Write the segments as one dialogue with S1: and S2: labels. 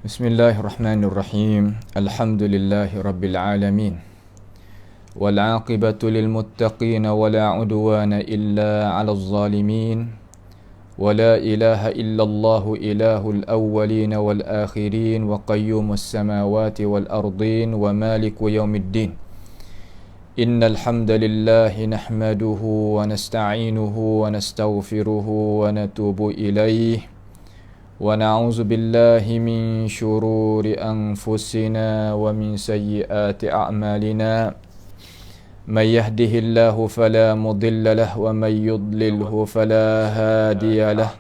S1: Bismillahirrahmanirrahim. Alhamdulillahi rabbil alamin. Wal 'aqibatu lil muttaqin wa la 'udwana illa 'alal zalimin. Wa la ilaha illallah ilahul awwalin wal akhirin wa qayyumus samawati wal ardin wa maliku yaumiddin. Innal hamdalillahi nahmaduhu wa nasta'inuhu wa nastaghfiruhu wa natubu ilayhi. ونعوذ بالله من شرور أنفسنا ومن سيئات أعمالنا من يهده الله فلا مضل له ومن يضلله فلا هادي له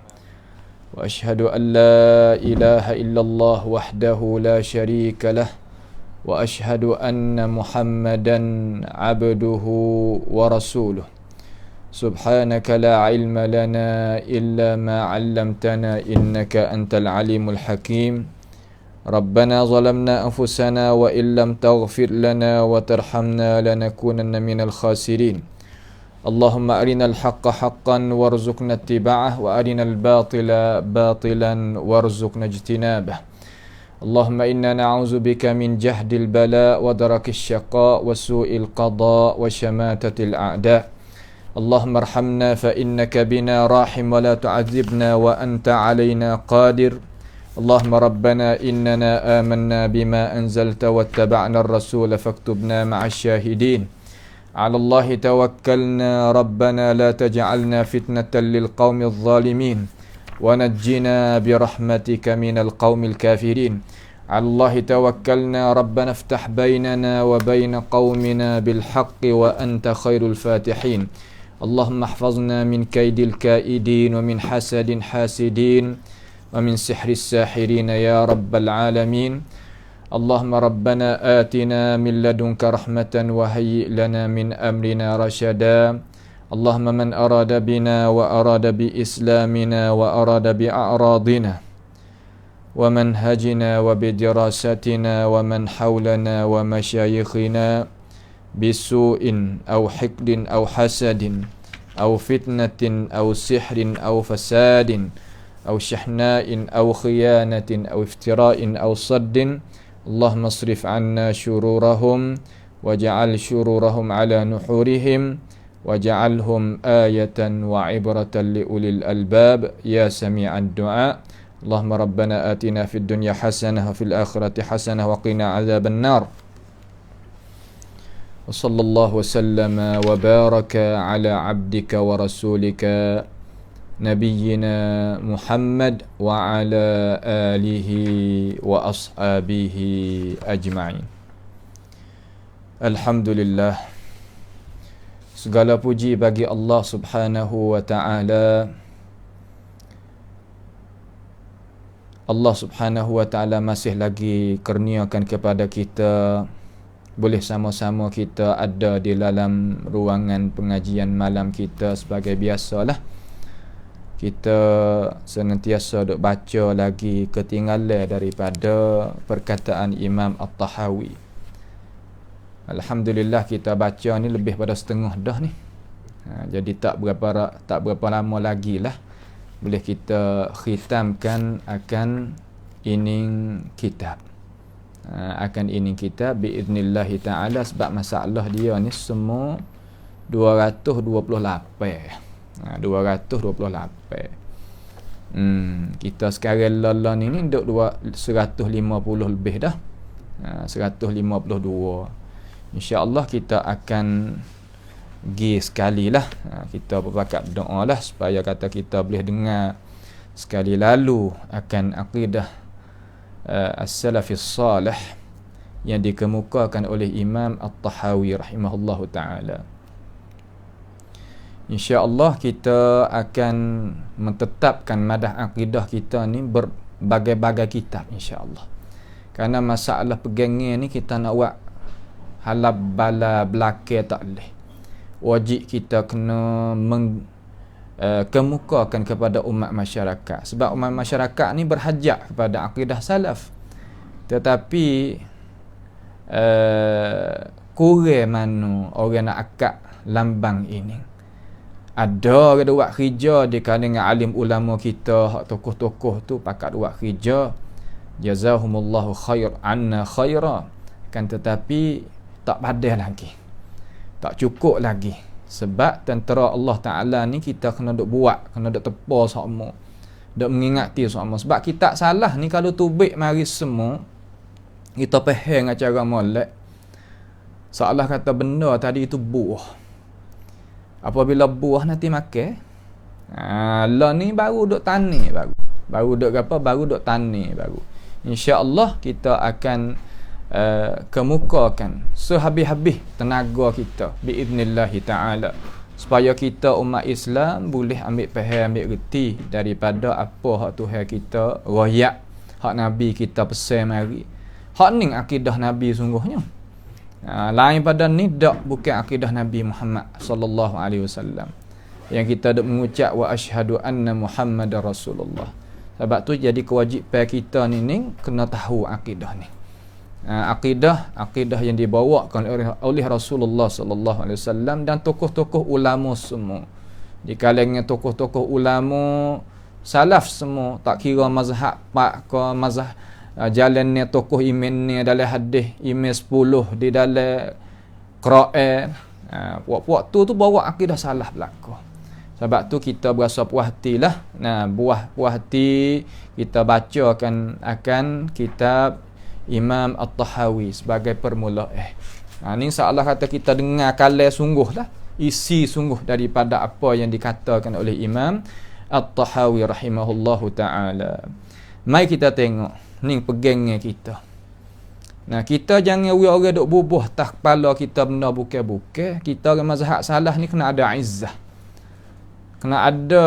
S1: وأشهد أن لا إله إلا الله وحده لا شريك له وأشهد أن محمدا عبده ورسوله سبحانك لا علم لنا إلا ما علمتنا إنك أنت العليم الحكيم ربنا ظلمنا أنفسنا وإن لم تغفر لنا وترحمنا لنكونن من الخاسرين اللهم أرنا الحق حقا وارزقنا اتباعه وأرنا الباطل باطلا وارزقنا اجتنابه اللهم إنا نعوذ بك من جهد البلاء ودرك الشقاء وسوء القضاء وشماتة الأعداء اللهم ارحمنا فإنك بنا راحم ولا تعذبنا وأنت علينا قادر اللهم ربنا إننا آمنا بما أنزلت واتبعنا الرسول فاكتبنا مع الشاهدين على الله توكلنا ربنا لا تجعلنا فتنة للقوم الظالمين ونجنا برحمتك من القوم الكافرين على الله توكلنا ربنا افتح بيننا وبين قومنا بالحق وأنت خير الفاتحين اللهم احفظنا من كيد الكائدين ومن حسد حاسدين ومن سحر الساحرين يا رب العالمين اللهم ربنا آتنا من لدنك رحمة وهيئ لنا من أمرنا رشدا اللهم من أراد بنا وأراد بإسلامنا وأراد بأعراضنا ومنهجنا وبدراستنا ومن حولنا ومشايخنا بسوء أو حقد أو حسد أو فتنة أو سحر أو فساد أو شحناء أو خيانة أو افتراء أو صد اللهم اصرف عنا شرورهم واجعل شرورهم على نحورهم واجعلهم آية وعبرة لأولي الألباب يا سميع الدعاء اللهم ربنا آتنا في الدنيا حسنة وفي الآخرة حسنة وقنا عذاب النار وصلى الله وسلم وبارك على عبدك ورسولك نبينا محمد وعلى آله وأصحابه أجمعين. Alhamdulillah, segala puji bagi Allah Subhanahu wa taala. Allah Subhanahu wa taala masih lagi kurniakan kepada kita boleh sama-sama kita ada di dalam ruangan pengajian malam kita sebagai biasalah. Kita senantiasa duk baca lagi ketinggalan daripada perkataan Imam At-Tahawi. Alhamdulillah kita baca ni lebih pada setengah dah ni. Jadi tak berapa lama lagi lah boleh kita khitamkan akan ining kitab. Akan ini kita biiznillah taala sebab masalah dia ni semua 228. 228. Kita sekarang lala ni duk 150 lebih dah. 152. Insya-Allah kita akan pergi sekali lah. Kita berbakat doa lah supaya kata kita boleh dengar sekali lalu akan akidah as-salafis salih yang dikemukakan oleh Imam At-Tahawi rahimahullahu taala. Insya-Allah kita akan menetapkan madah akidah kita ni berbagai-bagai kitab insya-Allah. Kerana masalah pegangnya ni kita nak buat halal bala belakang tak boleh. Wajib kita kena kemukakan kepada umat masyarakat. Sebab umat masyarakat ni berhajat kepada akidah salaf. Tetapi kurang mana orang nak akak lambang ini. Ada orang buat kerja di kalangan alim ulama kita, hak tokoh-tokoh tu pakat buat kerja. Jazahumullahu khair anna khaira. Kan tetapi tak padai lagi, tak cukup lagi. Sebab tentera Allah Ta'ala ni kita kena duk buat, kena duk tepa sama, duk mengingati sama. Sebab kita salah ni kalau tubik mari semua, kita faham dengan cara molek. Seolah kata benda tadi itu buah. Apabila buah nanti makan, lah ni baru duk tani baru duk apa, baru duk tani baru. InsyaAllah kita akan kemukakan sehabis-habis tenaga kita biidnillahi ta'ala, supaya kita umat Islam boleh ambil faham, ambil reti daripada apa hak Tuhan kita royak, hak Nabi kita pesan mari. Hak ni akidah Nabi sungguhnya. Lain pada ni dak, bukan akidah Nabi Muhammad sallallahu alaihi wasallam yang kita dak mengucap wa asyhadu anna Muhammadar Rasulullah. Sebab tu jadi kewajipan kita ni kena tahu akidah ni. Akidah yang dibawakan oleh Rasulullah sallallahu alaihi wasallam dan tokoh-tokoh ulama semua. Di kalangan tokoh-tokoh ulama salaf semua, tak kira mazhab pak ke mazhab jalan ni tokoh iman ni dalam hadis iman 10 di dalam Quran. Puak-puak tu bawa akidah salah belaka. Sebab tu kita berasa puas hatilah. Puas hati kita bacakan akan kitab Imam At-Tahawi sebagai permula. Ni insya-Allah kata kita dengar kalam sungguhlah, isi sungguh daripada apa yang dikatakan oleh Imam At-Tahawi rahimahullahu taala. Mai kita tengok ni pegangnya kita. Kita jangan orang duk bubuh tak kepala kita benda bukan-bukan. Kita orang mazhab salah ni kena ada izzah. Kena ada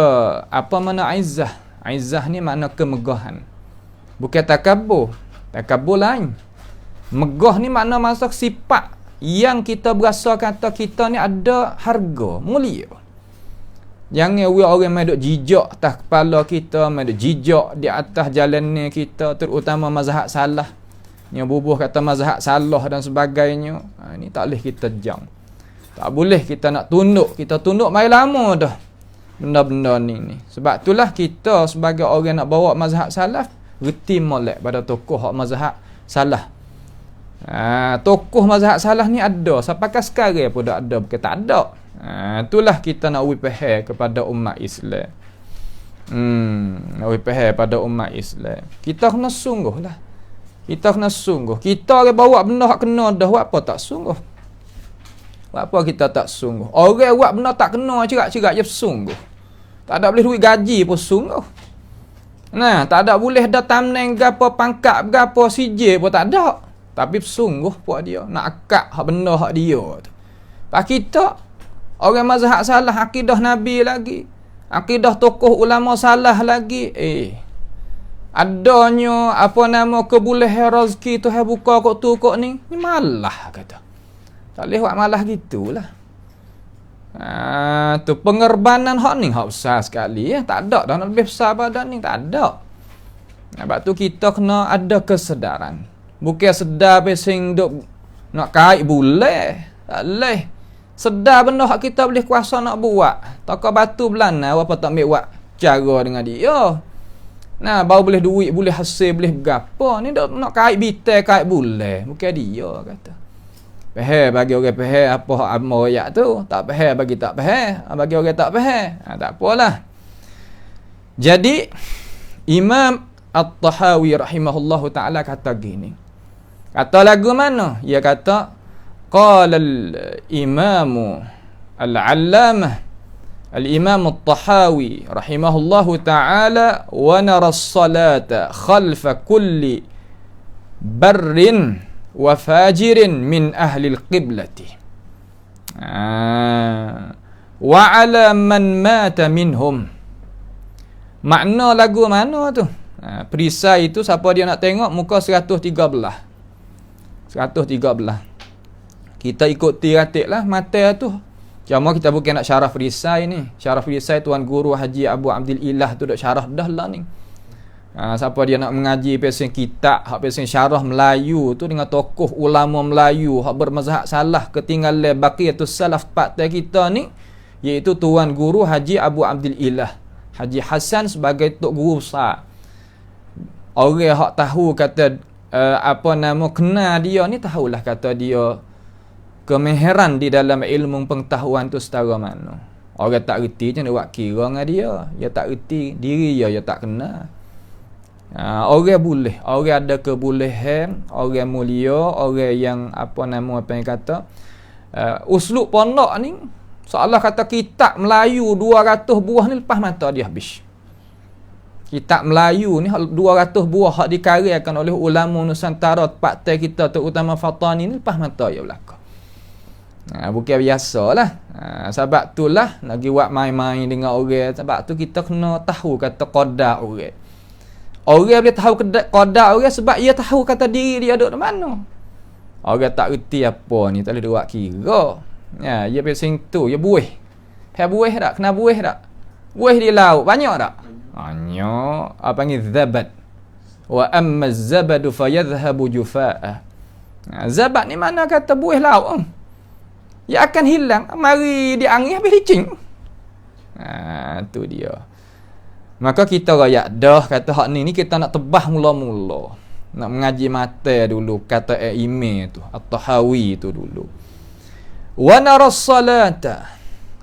S1: apa mana izzah? Izzah ni makna kemegahan. Bukan takabur. Takabur lain. Megah ni makna masuk sifat yang kita berasa kata kita ni ada harga, mulia. Jangan orang mai duk jijak atas kepala kita, mai duk jijak di atas jalan ni kita, terutama mazhab salah. Yang bubuh kata mazhab salah dan sebagainya. Ni tak boleh kita jang. Tak boleh kita nak tunduk. Kita tunduk mai lama dah benda-benda ni. Sebab itulah kita sebagai orang nak bawa mazhab salaf, reti molek pada tokoh hak mazhab salah. Tokoh mazhab salah ni ada sampai sekarang pun dah ada, bukan tak ada. Itulah kita nak wipah kepada umat Islam. Nak wipah pada umat Islam. Kita kena sungguh lah. Kita kena sungguh. Kita orang bawa benda hak kena dah, buat apa tak sungguh? Buat apa kita tak sungguh? Orang buat benda tak kena cerak-cerak je sungguh. Tak ada boleh duit gaji pun sungguh. Tak ada boleh dah tamneng gapo pangkat gapo CJ pun tak ada. Tapi sungguh puak dia nak akak hak benda hak dia tu. Pak kita orang mazhab salah akidah Nabi lagi. Akidah tokoh ulama salah lagi. Adanya apa nama kebolehan rezeki Tuhan buka kok tu kok ni. Ni malah kata. Tak boleh buat malah gitulah. Tu pengorbanan hak ni hak besar sekali ya. Tak ada dah lebih besar pada ni, tak ada. Sebab tu kita kena ada kesedaran. Bukan sedar pesing duk nak kait boleh. Tak boleh. Sedar benda hak kita boleh kuasa nak buat. Takkan batu belana apa tak ambil buat cara dengan dia. Baru boleh duit, boleh hasil, boleh berapa. Ni nak kait bitai kait boleh. Bukan dia kata. Faham bagi orang faham apa hak amal ayat tu, tak faham bagi tak faham, bagi orang tak faham, tak apalah. Jadi Imam At-Tahawi rahimahullahu taala kata gini. Kata lagu mana? Ia kata qala al-Imam al-Allamah al-Imam At-Tahawi rahimahullahu taala wa nara as-salata khalfa kulli barrin wa fajirin min ahli al-qiblati wa ala man mata minhum. Makna lagu mana tu? Perisai itu siapa dia nak tengok muka 113. Kita ikuti ratiklah mata tu. Cuma kita bukan nak syarah perisai ni. Syarah perisai Tuan Guru Haji Abu Abdul Ilah tu dak syarah dah lah ni. Siapa dia nak mengaji pasal kitab hak pasal syarah Melayu tu dengan tokoh ulama Melayu hak bermazhab salah ketinggalan baqiyatus salaf partai kita ni, iaitu Tuan Guru Haji Abu Abdul Ilah Haji Hasan sebagai tok guru besar. Orang hak tahu kata kenal dia ni, tahulah kata dia kemahiran di dalam ilmu pengetahuan tu setara mana. Orang tak reti je nak buat kira dengan dia. Dia tak reti diri dia tak kenal. Orang boleh, orang ada kebolehan, orang mulia, orang yang uslub pondok ni, seolah kata kitab Melayu 200 buah ni lepas mata dia habis. Kitab Melayu ni 200 buah hak dikaryakan oleh ulama Nusantara partai kita terutama Fatani ni lepas mata dia belaka. Bukan biasalah. Sebab itulah lagi buat main-main dengan orang. Sebab tu kita kena tahu kata qadar orang. Orang boleh tahu qadar orang sebab dia tahu kata diri dia duduk di mana. Orang tak reti apa ni, tak boleh buat kira. Dia pasal tu, dia buih. Buih tak? Kena buih tak? Buih di laut banyak tak? Banyak. Apa panggil zabat. Wa amma az-zabadu fayadhhabu jufaa'a. Zabat ni mana kata buih laut. Dia akan hilang. Mari dia angin habis licin. Tu dia. Maka kita rakyat dah kata hak ni kita nak tebah mula-mula. Nak mengaji mata dulu kata email tu, at-Tahawi tu dulu. Wa naras salata,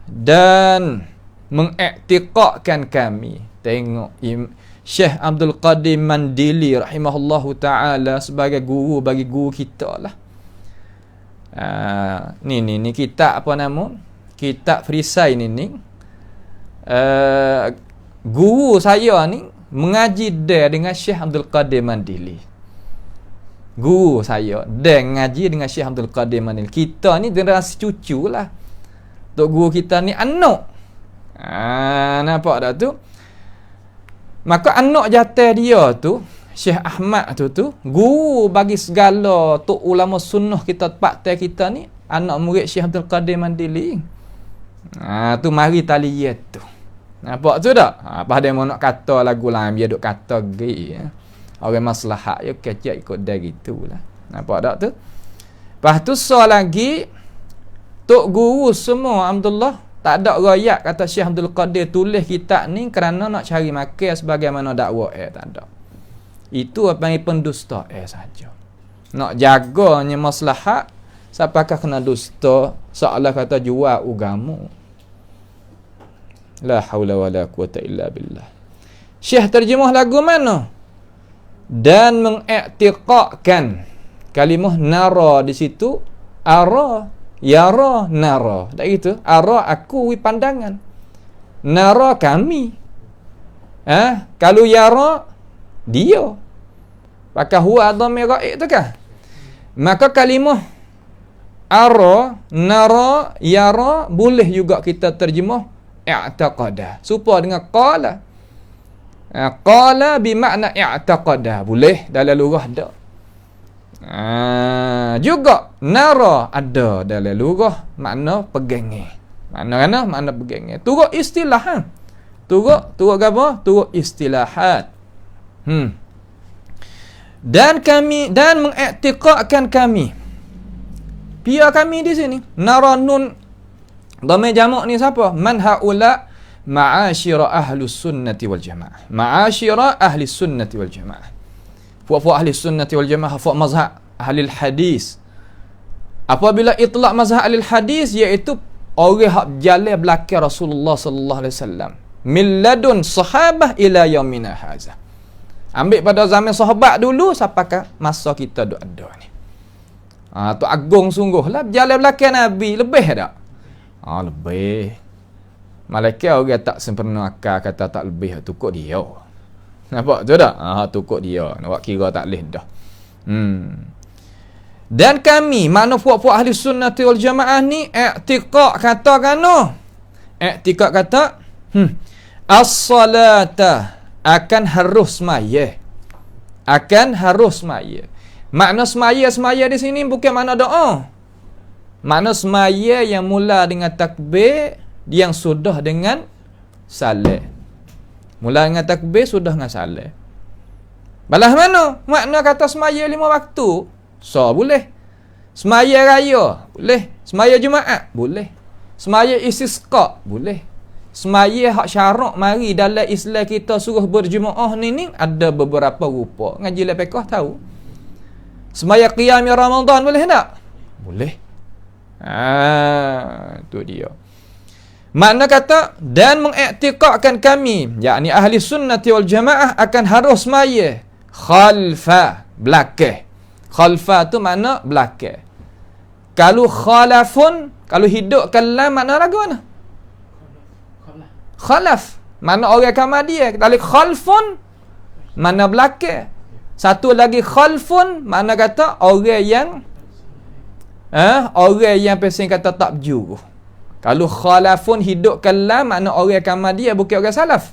S1: dan mengiktiqadkan kami. Tengok Syekh Abdul Qadir Mandili rahimahullahu taala sebagai guru bagi guru kita lah. Ni kitab apa nama? Kitab Frisai ni. Guru saya ni mengaji dia dengan Syekh Abdul Qadir Mandili. Guru saya dia mengaji dengan Syekh Abdul Qadir Mandili. Kita ni generasi cucu lah. Tok guru kita ni anak. Nampak tak tu? Maka anak jatah dia tu, Syekh Ahmad tu guru bagi segala tok ulama sunnah kita partai kita ni, anak murid Syekh Abdul Qadir Mandili. Tu mari taliyat tu. Nampak tu tak? Apa dia mau nak kata lagu lain dia duk kata gi. Orang maslahat ya kecek ikut dia gitulah. Nampak tak tu? Lepas tu lagi tok guru semua Alhamdulillah tak ada rakyat kata Syekh Abdul Qadir tulis kitab ni kerana nak cari makan sebagaimana dakwah tak ada. Itu apa yang pendusta saja. Nak jaganya maslahat, siapakah kena dusta seolah kata jual agama. La haula wala quwata illa billah. Syekh terjemah lagu mana? Dan mengiktiqadkan kalimah nara di situ, ara, yara, nara. Tak gitu? Ara aku pandangan. Nara kami. Kalau yara dia. Pakai huwa dhamir ra'i tu kah? Maka kalimah ara, nara, yara boleh juga kita terjemah i'taqada. Supaya dengan qala. Qala bermakna i'taqada. Boleh dalam lugah dak. Juga nara ada dalam lugah makna pegangan. Makna pegangan. Turut istilah. Turut apa? Turut istilahat. Dan mengiktiqadkan kami. Pia kami di sini. Nara nun dhamir jamak ni siapa? Man haula ma'asyira ahli sunnati wal jamaah. Ma'asyira ahli sunnati wal jamaah. Fuak-fuak ahli sunnati wal jamaah, fuak mazhab ahli hadis. Apabila itlaq mazhab ahli hadis iaitu orang hak berjalan belakang Rasulullah sallallahu alaihi wasallam. Min ladun sahabah ila yaumina haza. Ambil pada zaman sahabat dulu sampakah masa kita duk ada ni. Tu agung sungguhlah berjalan belakang Nabi, lebih tak? Lebih. Malaikat orang tak sempurna akal kata tak lebih, tukuk dia. Nampak tu tak? Tukuk dia. Nak kira tak boleh dah. Dan kami, mana puak-puak ahli sunnah wal jamaah ni, i'tiqad kata kano. I'tiqad kata, as-salata akan harus semaya. Akan harus semaya. Makna semaya di sini bukan makna doa. Makna semaya yang mula dengan takbir, yang sudah dengan salat. Mula dengan takbir, sudah dengan salat. Balas mana? Makna kata semaya 5 waktu. Boleh. Semaya raya, boleh. Semaya Jumaat, boleh. Semaya istisqa, boleh. semaya hak syarak mari dalam Islam kita suruh berjemaah ni ada beberapa rupa. Ngaji fiqh tahu. Semaya qiyam Ramadan boleh tak? Boleh. Tu dia. Makna kata dan mengiktikadkan kami, yakni ahli sunnati wal jamaah akan harus semaya khalfa, belakang. Khalfa tu makna belakang. Kalau khalafun, kalau hidupkan lam makna lagu mana? Khalaf. Mana orang kamadiyah. Kalau khalfun, mana belakang. Satu lagi khalfun, mana kata orang yang orang yang pesing kata tak berjuru. Kalau khalafun hidupkan lam, makna orang kamadiyah bukan orang salaf.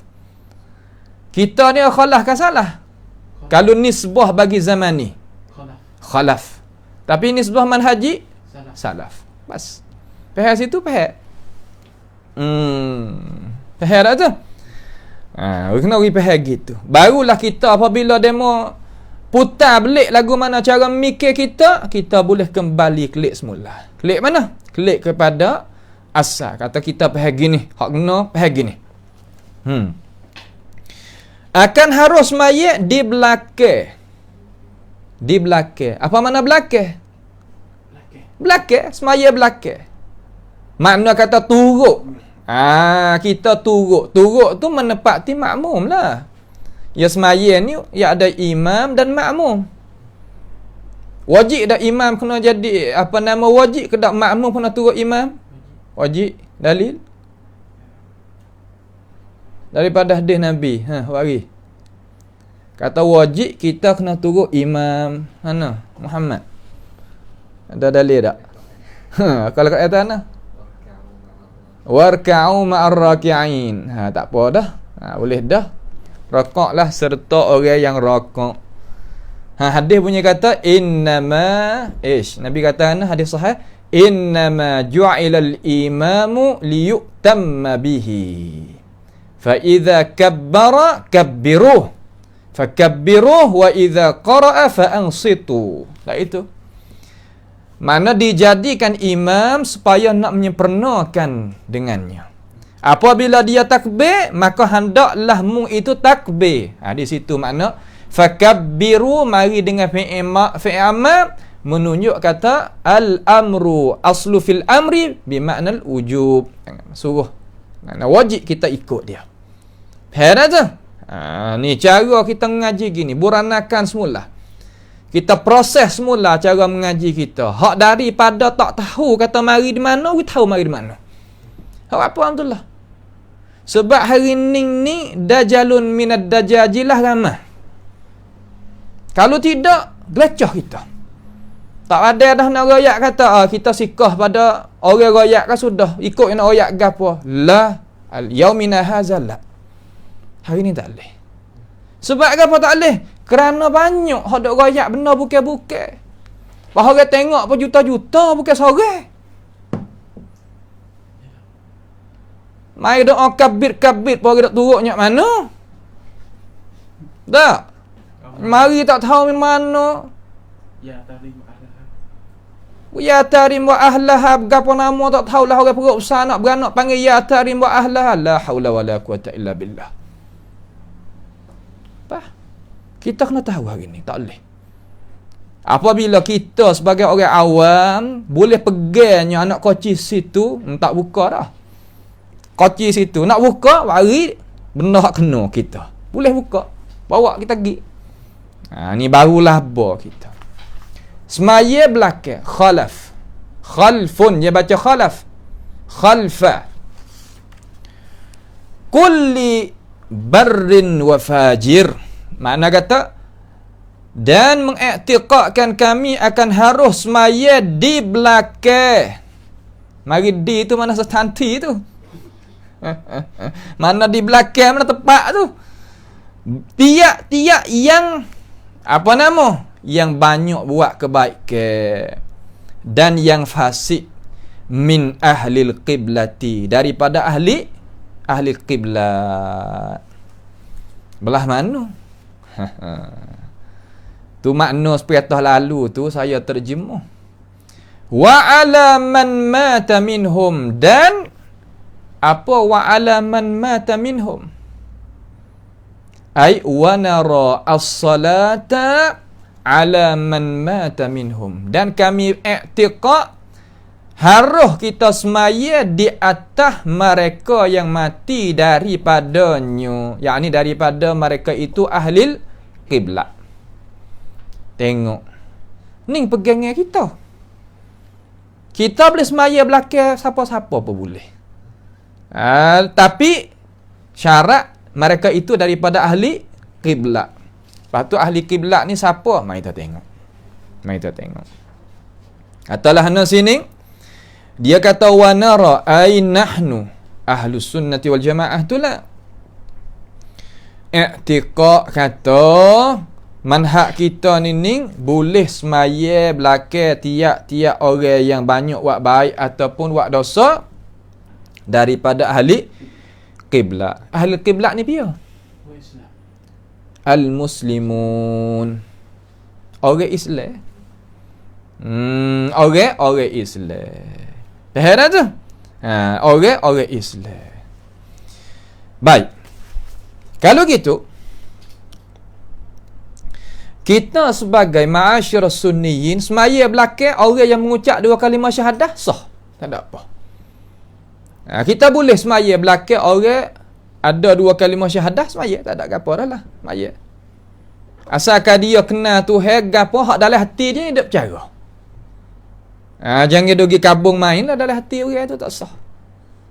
S1: Kita ni khalaf kan salah. Kalau nisbah bagi zaman ni khalaf. Tapi nisbah manhaji salaf. Bas. Faham situ faham? Faham tak tu? Kena pergi faham gitu. Barulah kita apabila demo putar belik lagu mana cara mikir kita, kita boleh kembali klik semula. Klik mana? Klik kepada asal. Kata kita faham gini, hak kena faham gini. Akan harus mayat di belakang. Di belakang. Apa makna belakang? Belakang, semaya belakang. Makna kata turut. Kita turut. Turut tu menepati makmum lah. Ya semaya ni ya ada imam dan makmum. Wajib dah imam kena jadi wajib ke dak makmum kena turut imam? Wajib. Dalil? Daripada hadis Nabi. Wari. Kata wajib kita kena turut imam Muhammad. Ada dalil tak? Kalau kat atas mana? Warka'u ma'ar raki'in. Tak apa dah. Boleh dah. Raqaqlah serta orang yang raqaq. Hadis punya kata innama Nabi kata hadis sahih, innama ju'ilal imamu liyutamma bihi. Fa idza kabbara kabbiruh. Fakabbiruh wa idza qara'a fa ansitu. Lah itu. Mana dijadikan imam supaya nak menyempurnakan dengannya. Apabila dia takbir, maka hendaklah mu itu takbir. Di situ makna fakabbiru, mari dengan fi'il amr menunjuk kata al-amru aslu fil amri bimakna al-wujub. Suruh. Makna wajib kita ikut dia. Faham tak? Ni cara kita mengaji gini, buranakan semula. Kita proses semula cara mengaji kita. Hak daripada tak tahu kata mari di mana, we tahu mari di mana. Hak apa alhamdulillah. Sebab hari ni dajalun minad dajajilah ramah. Kalau tidak, gelecah kita. Tak ada dah nak royak kata kita sikah pada orang royak kan sudah ikut yang nak royak gapo. La al-yaumina hadzal la. Hari ni tak boleh. Sebab apa tak boleh? Kerana banyak hak dok royak benda bukan-bukan. Bahawa orang tengok pun juta-juta bukan seorang. Mai doa kabir-kabir pun orang dok turutnya mana? Tak. Mari tak tahu di mana. Ya tarim wa ahlaha. Gapo nama tak tahulah orang perut besar nak beranak panggil ya tarim wa ahlaha. La haula wala quwata illa billah. Kita kena tahu hari ni, tak boleh. Apabila kita sebagai orang awam boleh pegangnya anak koci situ, tak buka dah. Koci situ nak buka, mari benda hak kena kita. Boleh buka. Bawa kita pergi. Ni barulah ba kita. Semaya belakang khalaf. Khalfun, dia baca khalaf. Khalfa. Kulli barrin wa fajir. Makna kata dan mengiktikadkan kami akan harus semaya di belakang. Mari di tu mana setanti tu. Mana di belakang, mana tepat tu. Tiap-tiap yang apa nama? Yang banyak buat kebaikan dan yang fasik min ahlil qiblati, daripada ahli qiblat. Belah mana? Tu makna sepatah lalu tu saya terjemah. Wa ala man mata minhum, dan Apa wa ala man mata minhum? Ai wa nara as-salata ala man mata minhum. Dan kami i'tiqad harus kita semaya di atas mereka yang mati daripadanya, yakni daripada mereka itu ahli qiblat. Tengok ni pegangnya kita. Kita boleh semaya belakang siapa-siapa pun boleh. Tapi syarat mereka itu daripada ahli qiblat. Lepas tu ahli qiblat ni siapa? Mari kita tengok. Mari kita tengok. Katalah hana sini dia kata wa nara ay nahnu ahlus sunnati wal jamaah tu lah. I'tiqad kata manhaj kita ni boleh semaya belakang tiap-tiap orang yang banyak buat baik ataupun buat dosa daripada ahli qiblat. Ahli qiblat ni dia al-muslimun, orang Islam. Orang Islam. Faham tu? Orang Islam. Baik. Kalau gitu, kita sebagai ma'asyir sunniyin semaya belakang orang yang mengucap 2 kalimah syahadah sah. Tak ada apa. Kita boleh semaya belakang orang ada 2 kalimah syahadah semaya, tak ada apa dah lah. Semaya. Asalkan dia kenal Tuhan, gapo hak dalam hati dia dia bercara. Jangan pergi kabung main lah dalam hati orang tu, tak sah.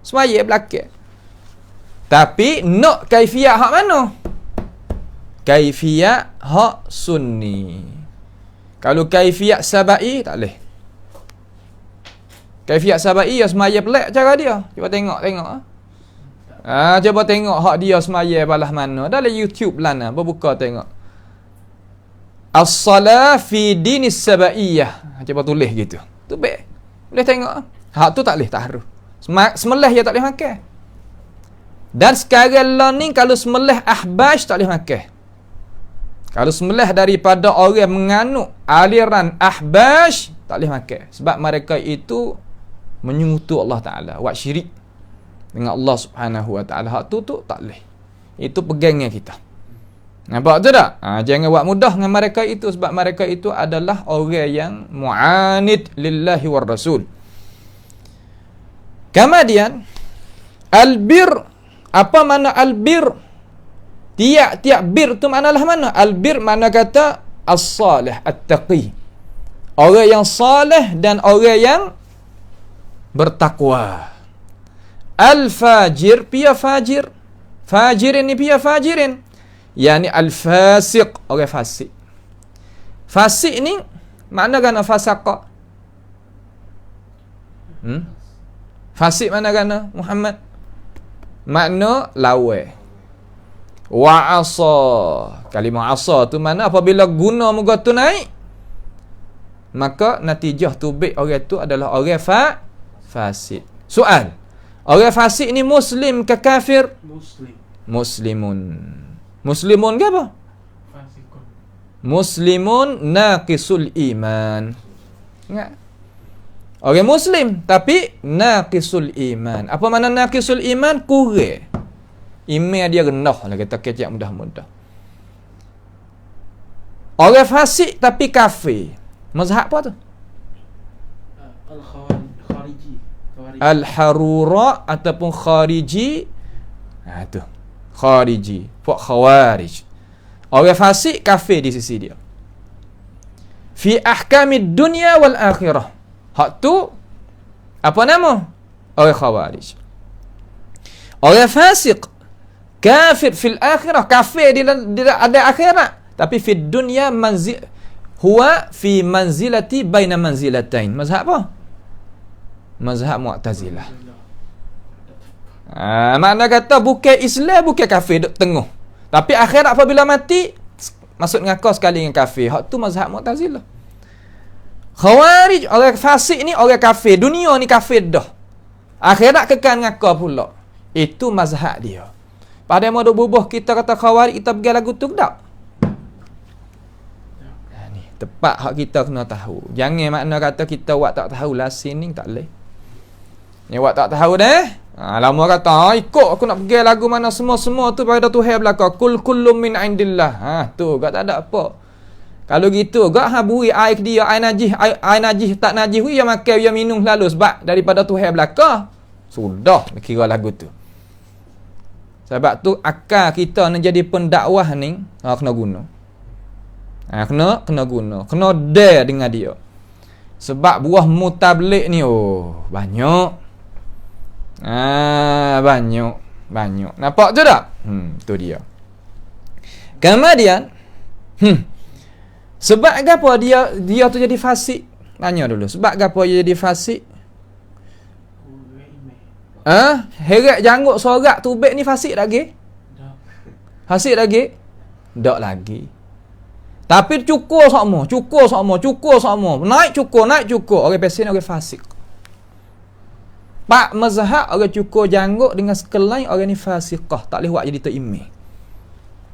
S1: Semaya belakang. Tapi nak kaifiat hak mana? Kaifiat hak sunni. Kalau kaifiat sabai tak boleh. Kaifiat sabai ya semaya pelik cara dia. Cuba tengok. Cuba tengok hak dia semaya balas mana. Dalam YouTube lana, buka tengok. As-salah fi dinis sabaiyah. Cuba tulis gitu. Tu baik. Boleh tengok. Hak tu tak boleh, tak harus. Semelah dia tak boleh makan. Dan sekarang lah ni kalau semelah ahbash tak boleh makan. Kalau semelah daripada orang menganut aliran ahbash tak boleh makan. Sebab mereka itu menyekutu Allah Ta'ala. Buat syirik dengan Allah Subhanahu Wa Ta'ala. Hak tu tak boleh. Itu pegangnya kita. Nampak tu tak? Jangan buat mudah dengan mereka itu. Sebab mereka itu adalah orang yang mu'anid lillahi war rasul. Kemudian albir. Apa makna albir? Tiap-tiap bir tu maknalah mana? Albir makna kata as-salih, at-taqi. Orang yang salih dan orang yang bertakwa. Al-fajir, pia fajir. Fajirin ni pia fajirin. Yani al-fasiq, orang fasik. Fasik ni makna gana fasaqa? Fasik mana gana Muhammad? Makna lawa. Wa asa. Kalimah asa tu mana apabila guna muka tu naik, maka natijah tubik orang tu adalah orang fasik. Soal. Orang fasik ni muslim ke kafir? Muslimun. Muslimun ke apa? Fasikun. Muslimun naqisul iman. Ingat? Orang muslim tapi naqisul iman. Apa makna naqisul iman? Kurang. Iman dia rendah lah, kata kecak mudah-mudah. Orang fasik tapi kafir. Mazhab apa tu? Al-Khariji. Al-Harura ataupun Khariji. Tu. Khariji, puak khawarij. Orang fasik kafir di sisi dia. Fi ahkamid dunya wal akhirah. Hak tu apa nama? Orang khawarij. Orang fasik kafir fil akhirah, kafir di ada akhirat, tapi fi dunya huwa fi manzilati baina manzilatain. Mazhab apa? Mazhab Mu'tazilah. Makna kata bukan Islam, bukan kafir, duk tengah. Tapi akhirat apabila mati masuk ngakau sekali dengan kafir. Hak tu mazhab Mu'tazilah. Khawarij, orang fasik ni orang kafir. Dunia ni kafir dah. Akhirat kekal ngakau pula. Itu mazhab dia. Pada mau duk bubuh kita kata Khawarij, kita pergi lagu tu tak? Ni tepat hak kita kena tahu. Jangan makna kata kita buat tak tahu lah sini tak boleh. Ni buat tak tahu dah. Lama kata, ikut aku nak pergi lagu mana semua tu pada Tuhan belaka. Kullum min indillah. Tu gak tak ada apa. Kalau gitu gak bui air ke dia, air najis tak najis dia makan dia minum selalu sebab daripada Tuhan belaka. Sudah kira lagu tu. Sebab tu akal kita nak jadi pendakwah ni kena guna. Kena guna. Kena dare dengan dia. Sebab buah mutablik ni banyak. Banyak. Nampak tu tak? Tu dia. Kemudian sebab apa dia tu jadi fasik? Tanya dulu. Sebab apa dia jadi fasik? Heret janggut sorak tubik ni fasik lagi? Fasik lagi? Tak lagi. Tapi cukur sama. Naik cukur. Orang pesen orang fasik. Pak mazhab orang cukur janggut dengan sekelain orang ni fasiqah. Tak boleh buat jadi terimeh.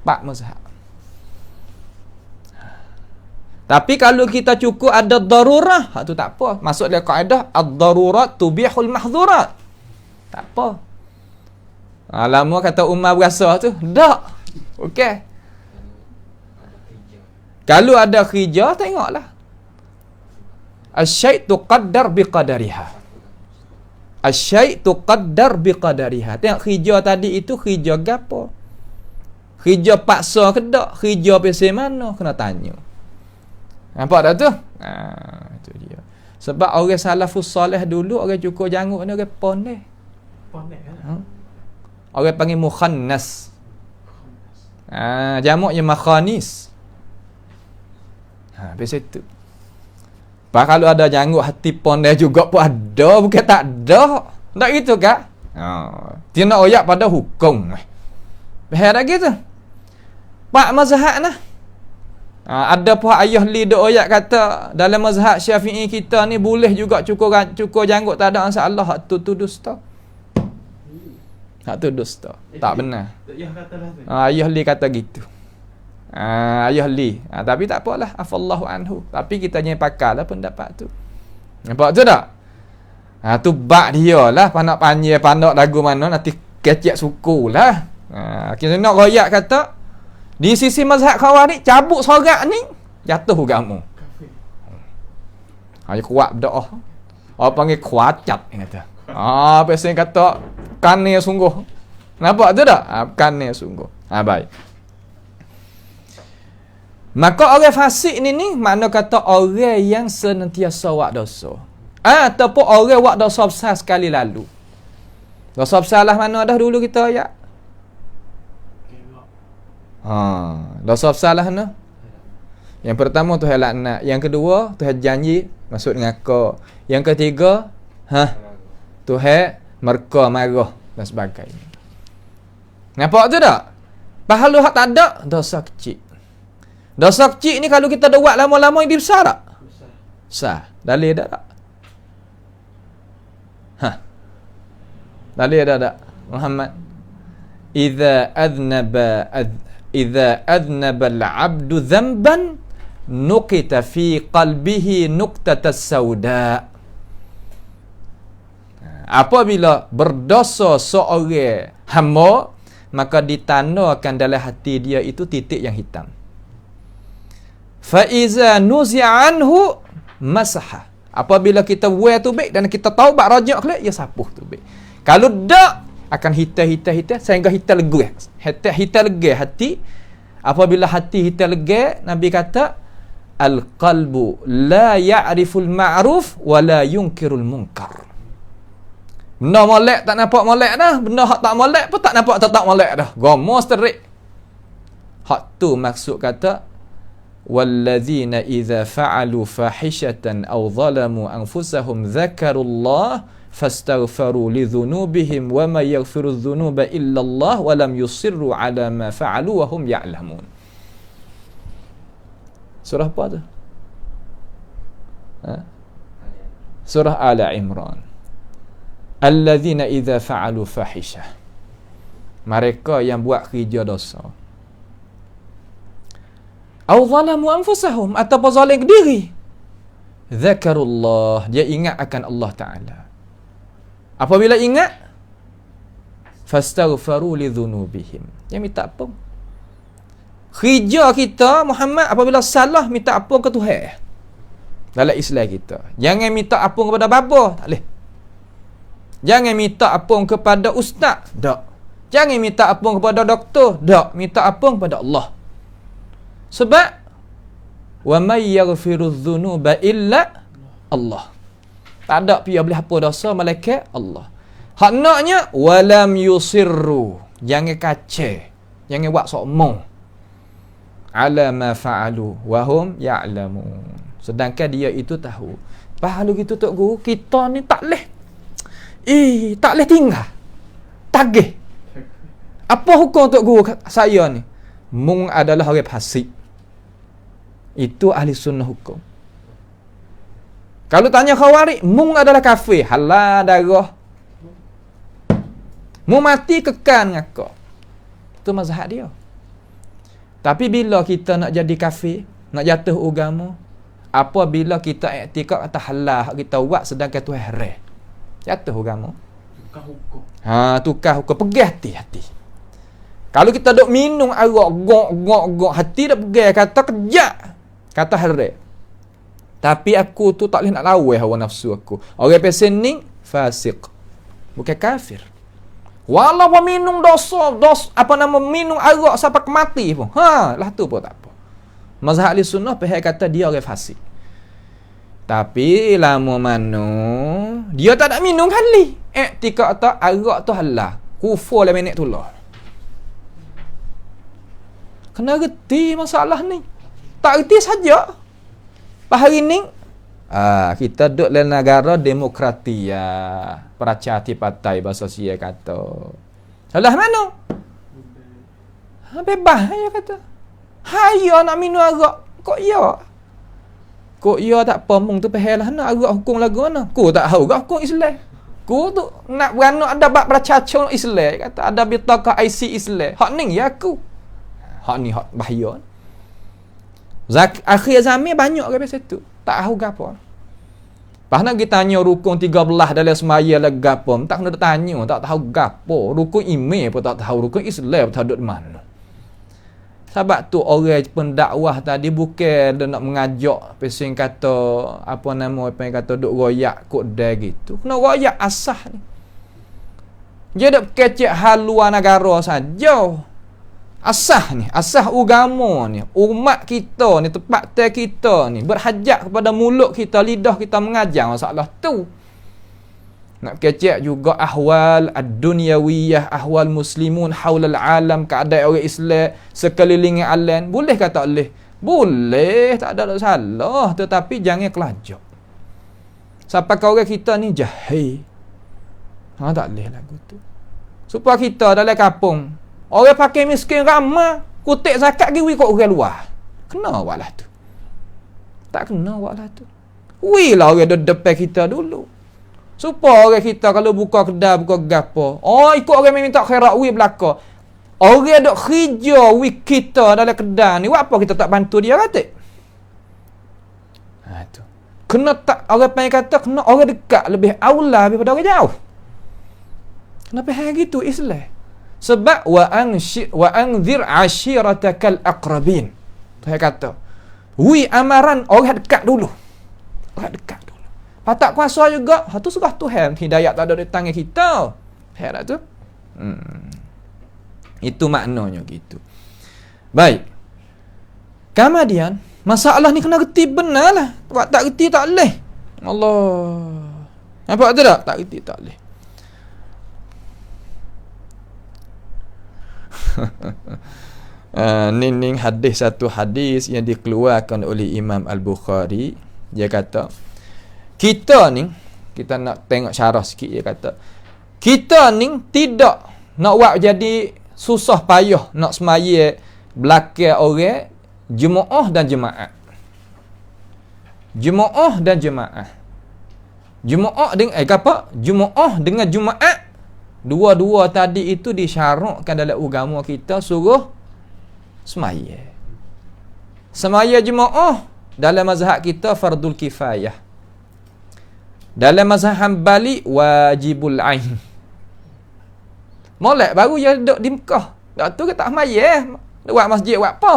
S1: Pak mazhab. Tapi kalau kita cukur ada darurah, tu tak apa. Masuk dalam kaedah ad-darurat tubihul mahdhurat. Tak apa. Lama kata Umar berasa tu. Tak. Okey. Kalau ada khijah, tengoklah. Asyai' tuqaddar biqadariha. Tengok khijah tadi itu khijah gapo? Khijah paksa ke tak? Khijah pesen mana? Kena tanya. Nampak tak tu? Itu dia. Sebab orang salafus soleh dulu, orang cukur janggut ni orang pondek. Kan? Orang panggil mukhannas. Jamaknya makhanis. Biasa tu. Kalau ada janggut hati pondek juga pun ada, bukan tak ada. Tak gitu kak? Dia nak oyak pada hukum. Bahaya gitu. Pak mazhab nah. Ada pun ayah li dok oyak kata dalam mazhab Syafi'i kita ni boleh juga cukur janggut tak ada masalah. Hak tu dusta. Tak benar. Ayah li kata gitu. Ayah li. Tapi tak apalah, afallahu anhu. Tapi kita jangan pakarlah pendapat tu. Nampak tu tak? Tu bak dia lah, panak panjang panak lagu mana nanti kecek suku lah. Kita nak royak kata di sisi mazhab Khawarij cabut sorak ni jatuh agama. Ayo kuat berdoa. Orang panggil kuacat ni kata. Pasal kata kane sungguh. Nampak tu tak? Kane sungguh. Baik. Maka orang fasik ni makna kata orang yang senantiasa buat dosa. Ataupun orang buat dosa besar sekali lalu. Dosa besar lah mana dah dulu kita ayat. Dosa besar lah mana? Yang pertama Tuhan laknat, yang kedua Tuhan janji masuk dengan kau. Yang ketiga Tuhan merka marah dan sebagainya. Nampak tu tak? Pahala hak tak ada dosa kecil. Dosa kecil ni kalau kita dah buat lama-lama dia besar tak? Besar. Dalil dah tak? Dalil dah tak? Muhammad. Idza adnaba al-'abdu dhanban nuqita fi qalbihi nuqtatas sauda. Apabila berdosa seorang hamba, maka ditandakan dalam hati dia itu titik yang hitam. Fa iza nuzi'a anhu masaha. Apabila kita buat tu baik dan kita taubat rajak kelak, ya sapuh tu baik. Kalau tak akan hitam sehingga hitam lega. Hitam lega hati. Apabila hati hitam lega, Nabi kata al-qalbu la ya'riful ma'ruf wa la yunkirul munkar. Benda molek tak nampak molek dah. Benda hak tak molek pun tak nampak tak molek dah. Gomo sterik. Hak tu maksud kata walladzina idza fa'alu fahishatan aw zalamu anfusahum dzakarullah fastaghfaru lidhunubihim wa may yaghfiru dzunuba illa Allah wa lam yusirru ala ma fa'alu wa hum ya'lamun. Surah apa tu? Surah Al Imran. Alladzina idza fa'alu fahishah. Mereka yang buat kerja dosa. Aw zalamu anfusahum, ataupun zalim ke diri. Zakarullah, dia ingat akan Allah Ta'ala. Apabila ingat, fastaghfaru lidzunubihim. Yang minta ampun. Kerja kita Muhammad apabila salah minta ampun ke Tuhan. Dalam Islam kita. Jangan minta ampun kepada bapa, tak boleh. Jangan minta ampun kepada ustaz, tak. Jangan minta ampun kepada doktor, tak. Minta ampun kepada Allah. Sebab wa may yaghfiru dzunuba illa Allah. Tak ada pihak boleh hapus dosa malaikat Allah. Hak naknya walam yusirru. Jangan kacau. Jangan buat sokmong. Ala ma fa'alu wa hum ya'lamun. Sedangkan dia itu tahu. Pahalu gitu Tok Guru, kita ni tak leh. Tak leh tinggal. Tagih. Apa hukum Tok Guru saya ni? Mung adalah orang fasik. Itu ahli sunnah hukum. Kalau tanya Khawarij, mung adalah kafir, halal darah. Mu mati kekal dengan kau. Itu mazhab dia. Tapi bila kita nak jadi kafir, nak jatuh agama, apabila kita iktikad kata halal kita buat sedangkan Tuhan haram, jatuh agama. Tukar hukum. Tukar hukum. Pergi hati-hati. Kalau kita duk minum arak gok hati dah pergi kata kejak, kata haram. Tapi aku tu tak boleh nak lawan hawa nafsu aku. Orang pesen ni fasik. Bukan kafir. Walaupun minum minum arak sampai ke mati pun. Lah tu pun tak apa. Mazhab ahli sunnah pihak kata dia orang fasik. Tapi lama mana dia tak nak minum kali. Iktikad tak arak tu halal. Kufur lah menek tu lah. Kena reti masalah ni. Tak reti saja. Hari ni kita duduk dalam negara demokrati ya. Peracati partai bahasa Sia kata. Salah mana? Bebas ya kata. Haya nak minum arak. Kok ya? Kok ya tak apa mung tu pahalah nak arak hukum lagu mana? Ku tak tahu gak hukum Islam. Ku tu nak beranak ada bab peracacung Islam kata ada bitaqah IC Islam. Hak ni ya aku. Hak ni hak bahaya. Akhir zaman banyak ke biasa tu. Tak tahu gapo. Pas nak kita tanya rukun 13 dalam semaya lah gapo, tak kena tanya, tak tahu gapo. Rukun iman pun tak tahu, rukun Islam pun tak tahu di mana. Sebab tu orang pendakwah tadi bukan dia nak mengajak pesing kata apa nama apa yang kata duk royak kod dah gitu. Kena royak asah ni. Dia dak kecek hal luar negara saja. Asah ni, asah agama ni, umat kita ni, tempat kita ni berhajat kepada mulut kita, lidah kita mengajar masalah tu. Nak kecek juga ahwal ad-dunyawiyah, ahwal muslimun haulal alam, keadaan orang Islam sekeliling alam. Boleh ke tak boleh? Boleh, tak ada salah, tetapi jangan kelajak. Sampai kau orang kita ni jahil. Tak boleh lagu tu. Supaya kita dalam kampung orang pakai miskin ramah, kutip zakat giwi kok orang luar. Kena buatlah tu. Tak kena buatlah tu. Lah orang depan kita dulu. Supaya orang kita kalau buka kedai, buka gapo, ikut orang minta khairat wi belaka. Orang dok kerja wi kita dalam kedai ni, buat apa kita tak bantu dia kata? Tu. Kena tak orang panggil kata kena orang dekat lebih aula daripada orang jauh. Kenapa hal gitu Islam? Sebab wa anzir ashiratakal aqrabin. Tuhan kata, wi amaran orang dekat dulu. Orang dekat dulu. Patak kuasa juga, tu surah Tuhan. Hidayat tak ada di tangan kita. Herat tu. Itu maknanya gitu. Baik. Kemudian, masalah ni kena reti benar lah. Sebab tak reti tak boleh. Allah. Nampak tu tak? Tak reti tak boleh. Ning hadis satu hadis yang dikeluarkan oleh Imam Al-Bukhari. Dia kata, kita ni, kita nak tengok syarah sikit. Dia kata, kita ni tidak nak buat jadi susah payah nak semaya belakang orang jemaah dan jemaah. Jemaah dan jemaah. Jemaah dengan apa? Jemaah dengan jemaah. Dua-dua tadi itu disyaratkan dalam agama kita suruh semaya. Semaya jemaah dalam mazhab kita fardul kifayah. Dalam mazhab Hambali wajibul ain. Molek baru dia duduk di Mekah. Dak tu ke tak semaya. Buat masjid buat apa?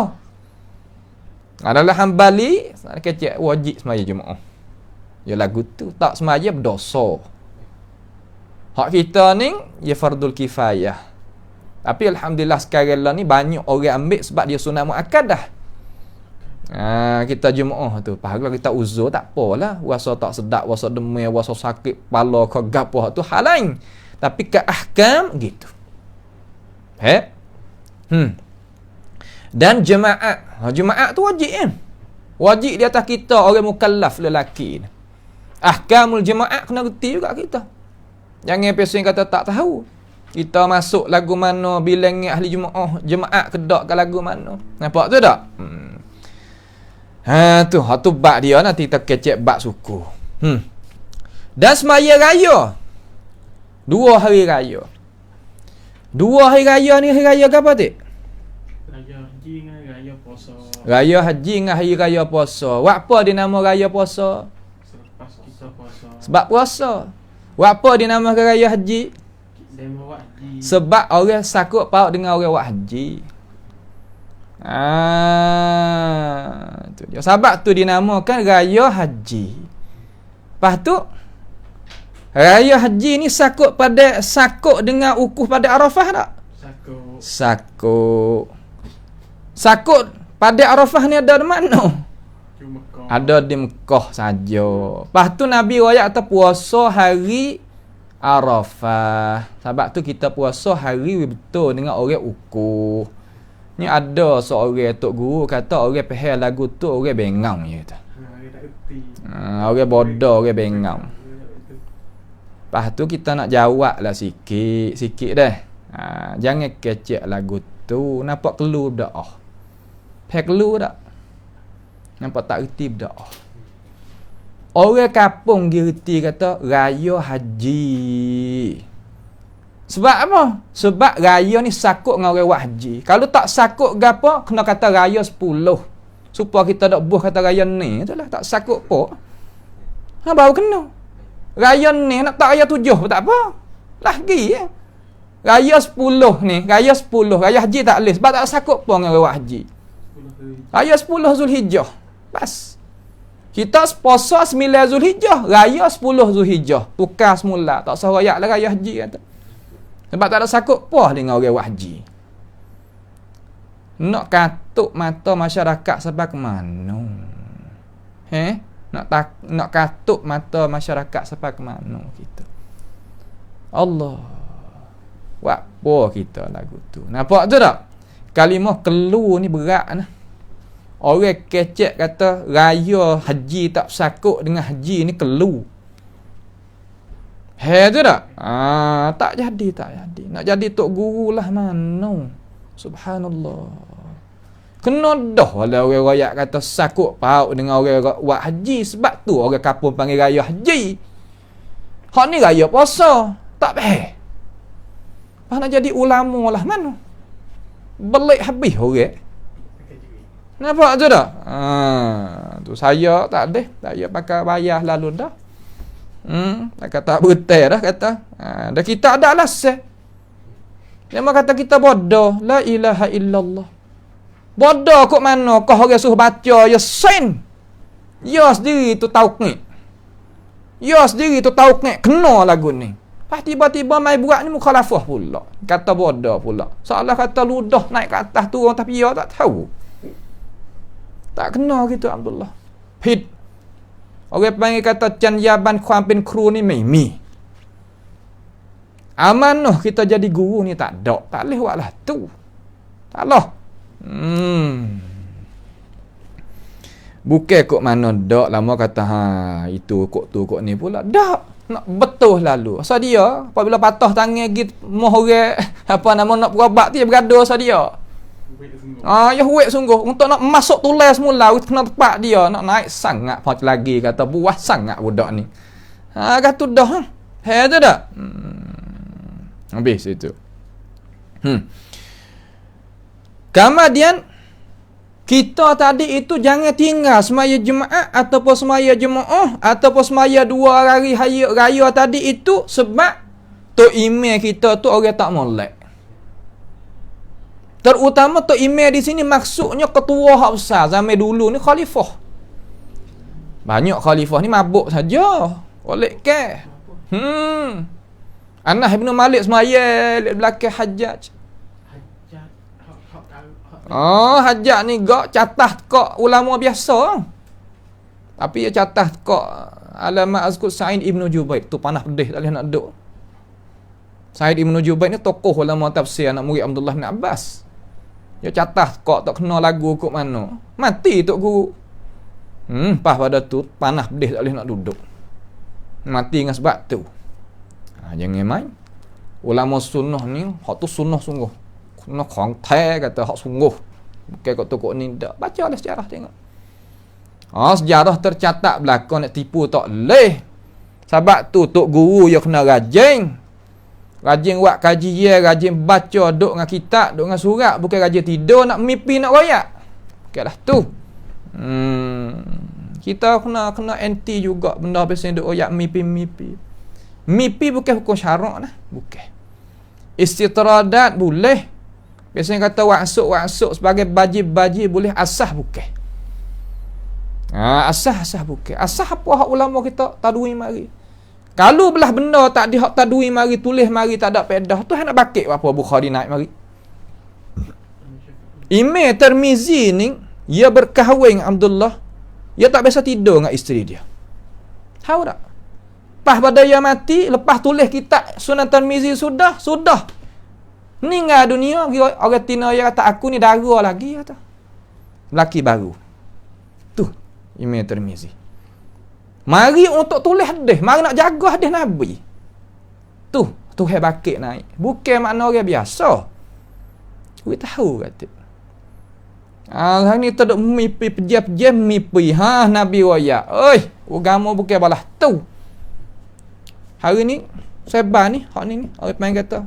S1: Adalah Hambali, kecek wajib semaya Jumaat. Ya lagu tu tak semaya berdosa. Hak kita ni ya fardul kifayah. Tapi alhamdulillah sekarang ni banyak orang ambil sebab dia sunat muakkadah. Kita Jumaat tu pahala kita uzur tak apalah. Puasa tak sedap, puasa demam, puasa sakit kepala ke gapo tu hal lain. Tapi ke ahkam gitu. Dan jemaah tu wajib kan? Wajib di atas kita orang mukallaf lelaki. Ahkamul jemaah kena reti juga kita. Jangan pesing kata tak tahu. Kita masuk lagu mana, bilang ahli jemaah kedak ke lagu mana. Nampak tu tak? Tu bab dia nanti kita kecek bab suku. Dan semaya raya. 2 hari raya. 2 hari raya ni hari raya apa tak?
S2: Raya haji dengan raya puasa.
S1: Raya haji dengan hari raya puasa. Apa dia nama raya puasa?
S2: Selepas kita puasa.
S1: Sebab puasa. Apa dia nama raya haji?
S2: Demo haji.
S1: Sebab orang sakut paut dengan orang buat haji. Tu dia. Sebab tu dinamakan raya haji. Lepas tu raya haji ni sakut dengan ukuf pada Arafah tak? Sakut pada Arafah ni ada di mana? Ada di Mekah saja. Lepas tu Nabi royak kata puasa hari Arafah. Sebab tu kita puasa hari betul dengan orang ukuf. Ni ada seorang tok guru kata orang faham lagu tu orang bengam je kata. Orang bodoh, orang bengam. Lepas tu kita nak jawab lah sikit dah. Jangan kecek lagu tu. Nampak keluar berdoa. Faham keluar tak? Nampak tak reti berdoa. Orang kampung dia reti kata raya haji. Sebab apa? Sebab raya ni sakut dengan orang buat haji. Kalau tak sakut gapo, kena kata raya 10. Supaya kita tak buh kata raya ni. Itulah tak sakut apa. Baru kena. Raya ni nak tak raya 7 tak apa. Lagi ya. Raya 10 ni, raya 10, raya haji tak boleh sebab tak sakut apa dengan orang buat haji. Raya 10 Zulhijjah. Bas. Kita puasa 9 Zulhijjah, raya 10 Zulhijjah. Tukar semula, tak usah rayak lah raya haji kata. Sebab tak ada sakut apa dengan orang buat haji. Nak katuk mata masyarakat sampai ke mana? Nak katuk mata masyarakat sampai ke mana kita? Allah. Buat apa kita lagu tu? Nampak tu tak? Kalimah keluar ni berat nah. Orang kecek kata raya haji tak sakut dengan haji ni keluar. Tu tak? Tak jadi. Nak jadi tok guru lah mana? Subhanallah. Kena dah lah orang rakyat kata sakut paut dengan orang buat haji. Sebab tu orang kampung panggil raya haji. Hak ni raya puasa. Tak faham. Nak jadi ulama lah mana? Belik habis orang. Nampak tu tak? Tu saya tak ada. Saya pakai bayar lalu dah. Tak kata betul dah kata. Dah kita ada alasan. Dia mau kata kita bodoh. La ilaha illallah. Bodoh kok mana? Kau orang suruh baca ya sen. Ya sendiri tu tauqid. Kena lagu ni. Pas tiba-tiba mai buat ni mukhalafah pula. Kata bodoh pula. Seolah kata ludah naik ke atas turun tapi dia tak tahu. Tak kena gitu Abdullah. Hid. Orang panggil kata Chan Yaban Khuan Pen Kru ni mi. Amanah kita jadi guru ni tak ada. Tak boleh buat lah tu. Tak lah. Bukan kok mana dak lama kata itu kok tu kok ni pula. Dak. Nak betul lalu. Asal dia apabila patah tangan git moh orang nak berobat dia berada asal dia. Ya huik sungguh untuk nak masuk tulis semula kena tepat dia nak naik sangat pak lagi kata buah sangat budak ni. Kata dah. Tu dak. Habis itu. Kemudian kita tadi itu jangan tinggal semaya jemaah ataupun semaya jemaah ataupun semaya 2 hari raya tadi itu sebab Tok Imam kita tu orang tak molek. Terutama Tok Imam di sini maksudnya ketua hak besar zaman dulu ni khalifah. Banyak khalifah ni mabuk saja. Oleh ke? Anas bin Malik semaya di belakang Hajjaj. Hajjaj ni gak catah kok ulama biasa. Tapi dia catah kok alamat azkut Sa'id Ibn Jubair. Tu panah pedih tak boleh nak duduk. Sa'id Ibn Jubair ni tokoh ulama tafsir anak murid Abdullah bin Abbas. Dia catah kok tak kena lagu kok mana. Mati tok guru. Pas pada tu panah pedih tak boleh nak duduk. Mati dengan sebab tu. Jangan main. Ulama sunnah ni hak tu sunnah sungguh. Kena kontak kata hak sungguh. Bukan kok tokok ni dak. Bacalah sejarah tengok. Sejarah tercatat belakang nak tipu tak leh. Sebab tu tok guru dia kena rajin. Rajin buat kajian, rajin baca, duk dengan kitab, duk dengan surat, bukan rajin tidur nak mimpi nak royak. Bukanlah tu. Kita kena anti juga benda biasa duk royak mimpi. Mimpi bukan hukum syarak lah, bukan. Istitradat boleh. Biasanya kata waksuk sebagai baji-baji boleh, asah bukan. Asah bukan. Asah apa hak ulama kita tadui mari. Kalau belah benda tak di hak tadui mari, tulis mari tak ada pedah, tu nak bakit apa Bukhari naik mari. Imam Tirmizi ni dia berkahwin Abdullah, dia tak biasa tidur dengan isteri dia. Tahu tak? Pas pada dia mati, lepas tulis kitab Sunan Tirmizi sudah. Meninggal dunia, orang Tina dia kata aku ni darah lagi kata. Lelaki baru. Tu Imam Tirmizi. Mari untuk tulis hadis, mari nak jaga hadis Nabi. Tu bakit naik. Bukan makna orang biasa. Kita tahu kata. Hari ni tak mimpi pejam mimpi. Nabi royak. Oi, agama bukan balah tu. Hari ni sebar ni, hak ni orang panggil kata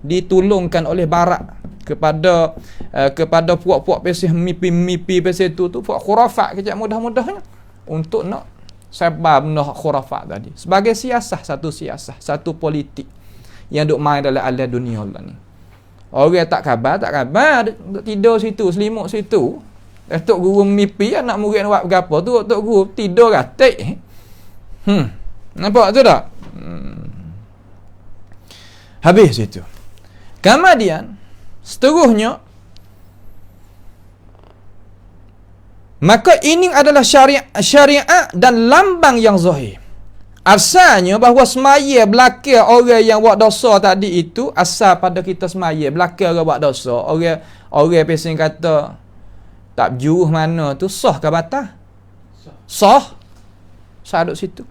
S1: ditolongkan oleh barat kepada puak-puak pesih mimpi pesih tu puak khurafat kejap mudah-mudahnya untuk nak sebar benda khurafat tadi. Sebagai satu politik yang duk main dalam alam dunia lah ni. Orang tak khabar, duk tidur situ, selimut situ. Tok guru mimpi anak murid nak buat berapa tu, tok guru tidur ratik. Nampak tu tak? Habis situ. Kemudian seterusnya, maka ini adalah syariat dan lambang yang zahir. Asalnya bahawa semaya belakang orang yang buat dosa tadi itu asal pada kita semaya belakang orang buat dosa. Orang pesing kata tak berjuruh mana tu sah ke batal? Sah. Sah duduk situ.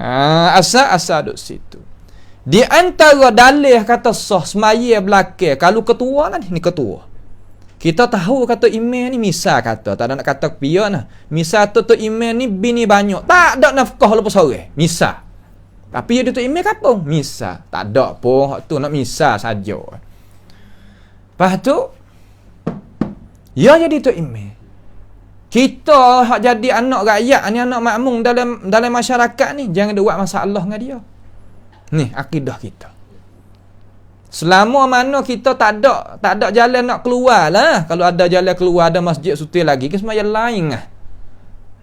S1: Asal duduk situ. Di antara dalih kata sah semaya belakang, kalau ketua lah ni ketua. Kita tahu kata imam ni misal kata, tak ada nak kata pian lah. Misal tu imam ni bini banyak, tak ada nafkah lepas sore. Misal. Tapi dia tu imam kampung, misal. Tak ada pun hak tu nak misal saja. Lepas tu ya jadi tu imam. Kita hak jadi anak rakyat ni, anak makmum dalam masyarakat ni, jangan buat masalah dengan dia. Ni akidah kita. Selama mana kita tak ada jalan nak keluar lah. Kalau ada jalan keluar, ada masjid sutil lagi, ke semaya lain lah.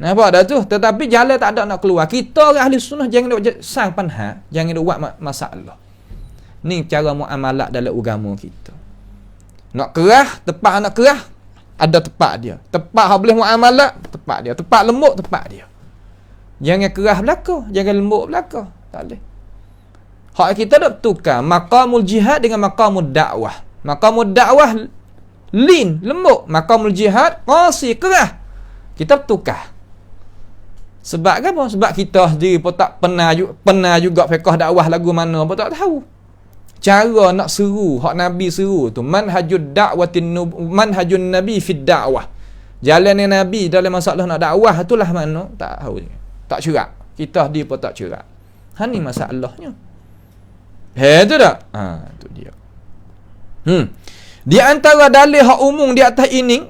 S1: Nampak dah tu? Tetapi jalan tak ada nak keluar. Kita orang ahli sunnah jangan buat sang panha, jangan buat masalah. Ni cara muamalat dalam agama kita. Nak kerah, tepat nak kerah, ada tepat dia. Tepat hak boleh muamalat, tepat dia. Tepat lembut, tepat dia. Jangan kerah belaka, jangan lembut belaka. Tak boleh. Hak kita dah tukar maqamul jihad dengan maqamul dakwah. Maqamul dakwah lin, lembut. Maqamul jihad qasi, kerah. Kita tukar. Sebab apa? Sebab kita sendiri pun tak pernah juga fiqh dakwah lagu mana pun tak tahu. Cara nak seru, hak Nabi seru tu manhajud nabi fi dakwah. Jalan yang Nabi dalam masalah nak dakwah itulah mana tak tahu. Tak cerak. Kita sendiri pun tak cerak. Ni masalahnya. Tu tak? Tu dia. Di antara dalil hak umum di atas ini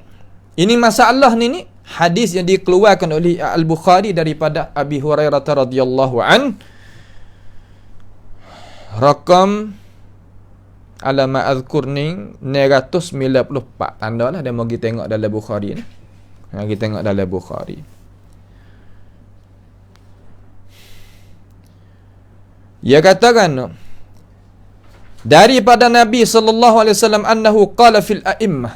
S1: masalah ni hadis yang dikeluarkan oleh Al-Bukhari daripada Abi Hurairah radhiyallahu an. Rakam alamat azkur ni 994. Tandalah dia mau pergi tengok dalam Bukhari ni. Pergi tengok dalam Bukhari. Ia katakan daripada Nabi sallallahu alaihi wasallam annahu qala fil a'immah.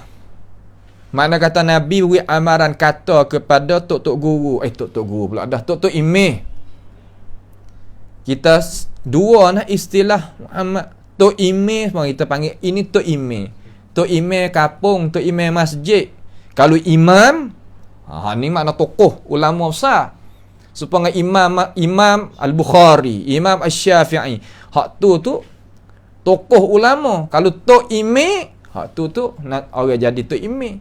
S1: Makna kata Nabi beri amaran kata kepada tok-tok guru. Tok-tok guru pula dah. Tok-tok imam. Kita dua nah istilah Muhammad. Tok imam pun kita panggil. Ini tok imam. Tok imam kapung, tok imam masjid. Kalau imam, ni makna tokoh, ulama besar. Supaya Imam Al-Bukhari, Imam Al-Syafi'i. Hak tu tokoh ulama. Kalau tok imam, hak tu nak orang jadi tok imam.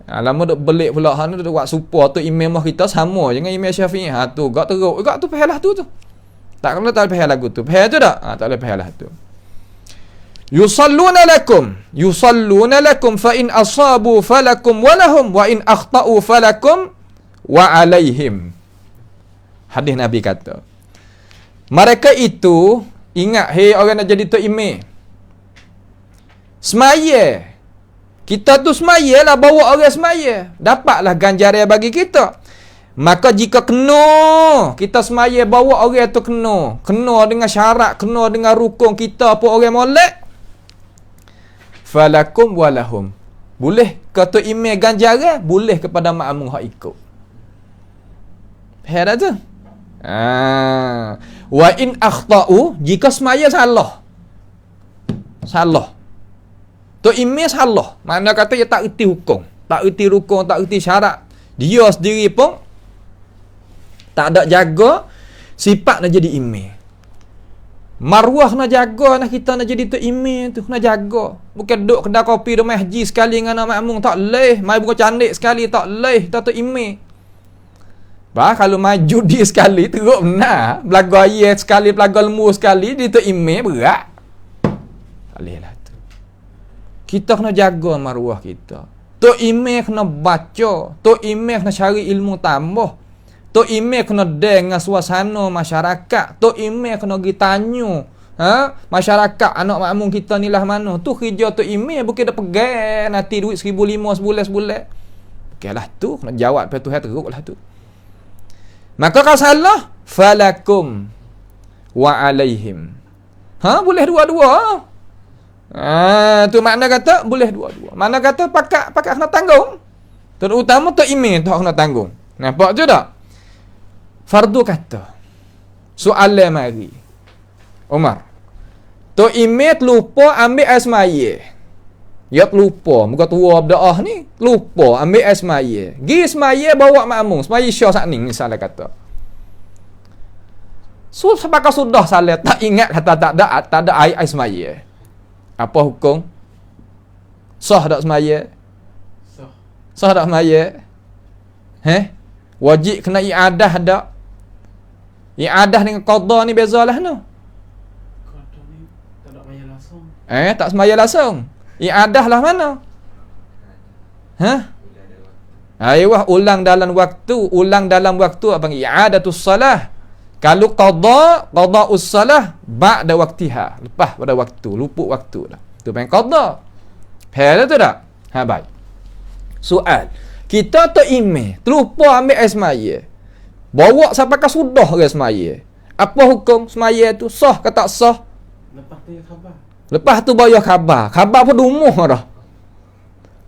S1: Lama duk belik pula hang duk buat supaya tok imam kita sama dengan Imam Syafi'i. Tu gak teruk. Gak tu pahalah tu. Tak kena tak pahal lagu tu. Pahal tu tak? Tak boleh pahal lah tu. Yusalluna lakum fa in asabu falakum wa lahum wa in akhta'u falakum wa alaihim. Hadis Nabi kata, mereka itu ingat, hei orang nak jadi tok imam, semaya. Kita tu semaya lah, bawa orang semaya, dapatlah ganjaran bagi kita. Maka jika kena, kita semaya bawa orang tu kena dengan syarat, kena dengan rukun kita pun orang molek, falakum walahum. Boleh ke tok imam ganjaran, boleh kepada makmum hak ikut. Faham tak tu? Wa in akhta'u, jika semaya salah. Tok imam salah, makna kata dia tak erti hukum, tak erti rukun, tak erti syarat. Dia sendiri pun tak ada jaga sifat nak jadi imam. Maruah nak jaga, nak kita nak jadi tok imam tu nak jaga. Bukan duduk kedai kopi di masjid sekali dengan anak makmum tak leh, mai buka candik sekali tak leh, tak tok imam. Kalau maju dia sekali teruk benar. Belaga ayah sekali, belaga lembu sekali, dia tok imam berat. Tak boleh lah tu. Kita kena jaga maruah kita. Tok imam kena baca, tok imam kena cari ilmu tambah. Tok imam kena dengan suasana masyarakat. Tok imam kena pergi tanya, masyarakat anak makmum kita ni lah mana. Tu kerja tok imam, bukan dia pegang nanti duit 1,500 sebulan. Okeylah tu kena jawab pada Tuhan teruk lah tu. Maka kalau salah, falakum wa alaihim. Boleh dua-dua. Tu makna kata boleh dua-dua. Makna kata pakak kena tanggung. Terutama tok imam tu kena tanggung. Nampak tu tak? Fardu kata. Soalan mari. Umar. Tok imam lupa ambil air semaya. Dia lupa, muka tua berdoa ni, lupa ambil air semaya. Gi semaya bawa makmum, semaya syah sakning misalnya kata. So sebab sudah salah tak ingat kata tak ada air semaya. Apa hukum? Sah tak semaya? Sah tak semaya? Wajib kena iadah tak? Iadah dengan qada ni bezalah no.
S2: Qada ni tak ada bayar langsung.
S1: Tak semaya langsung. Iadah lah mana? Ayuh ulang dalam waktu apa panggil i'adatus salah. Kalau qada us-salah ba'da waktiha, lepas pada waktu, luput waktu dah. Tu panggil qada. Faham tu tak? Baik. Soal. Kita tu imam, terlupa ambil air semaya. Bawa sampai ke sudah ke semaya. Apa hukum semaya tu? Sah ke tak sah?
S2: Lepas tu ya khabar.
S1: Lepas tu bayar khabar. Khabar pun dumuh dah.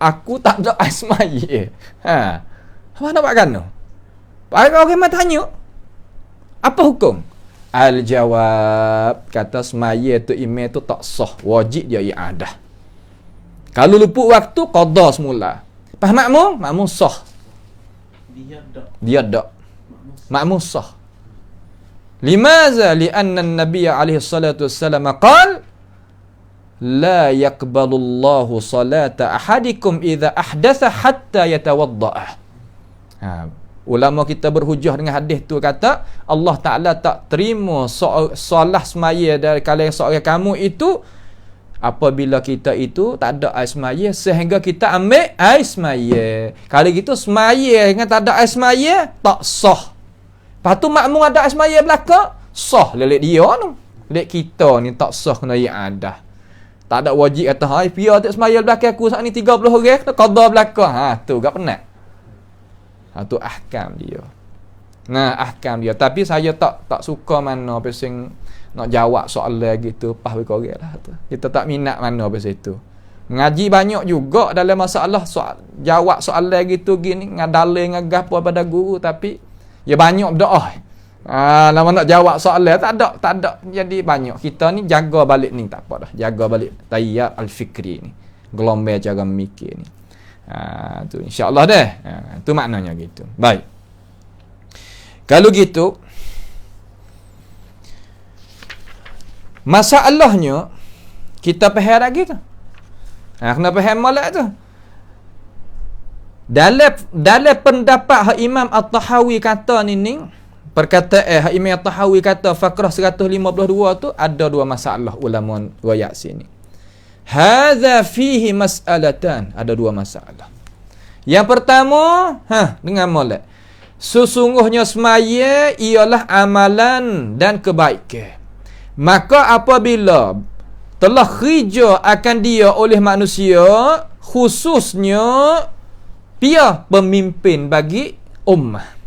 S1: Aku tak ada air semaya. Apa nak buat kan? Orang mai tanya. Apa hukum? Al-jawab. Kata semaya tu imam tu tak sah. Wajib dia i'adah. Kalau luput waktu, qada semula. Pas makmum sah. Dia tak. Makmum sah. Limaza? Lianna an-nabiy alaihi salatu wassalam qala la yaqbalullahu salata ahadikum idza ahdatha hatta yatawadda. Ulama kita berhujah dengan hadis tu kata Allah Taala tak terima solat semaya dari kalangan seorang kamu itu apabila kita itu tak ada air semaya sehingga kita ambil air semaya. Kalau gitu semaya dengan tak ada air semaya tak sah. Lepas tu makmum ada air semaya belakang, sah lelik dia tu. Lek kita ni tak sah kena iadah. Tak ada wajib kata, hai pia tak semaya belakang aku saat ni 30 orang, kena qada belakang. Tu gak penat. Tu ahkam dia. Nah, ahkam dia. Tapi saya tak suka mana pasal nak jawab soalan gitu, pas berkorek lah tu. Kita tak minat mana pasal itu. Ngaji banyak juga dalam masalah jawab soalan gitu gini, ngadalin ngagah pada guru, tapi ya banyak berdoa. Lama nak jawab soalan tak ada. Jadi banyak kita ni jaga balik ni tak apa dah. Jaga balik tayyar al-fikri ni. Gelombang cara memikir ni. Tu insya-Allah dah. Tu maknanya gitu. Baik. Kalau gitu masalahnya kita faham lagi tu. Kena faham molek tu. Dalam pendapat Imam At-Tahawi kata ni perkataan Imam At-Tahawi kata Fakrah 152 tu ada dua masalah ulama riwayat sini. Hadza fihi mas'alatan, ada dua masalah. Yang pertama, dengan molek. Sesungguhnya semaya ialah amalan dan kebaikan. Maka apabila telah khija akan dia oleh manusia, khususnya dia pemimpin bagi ummah,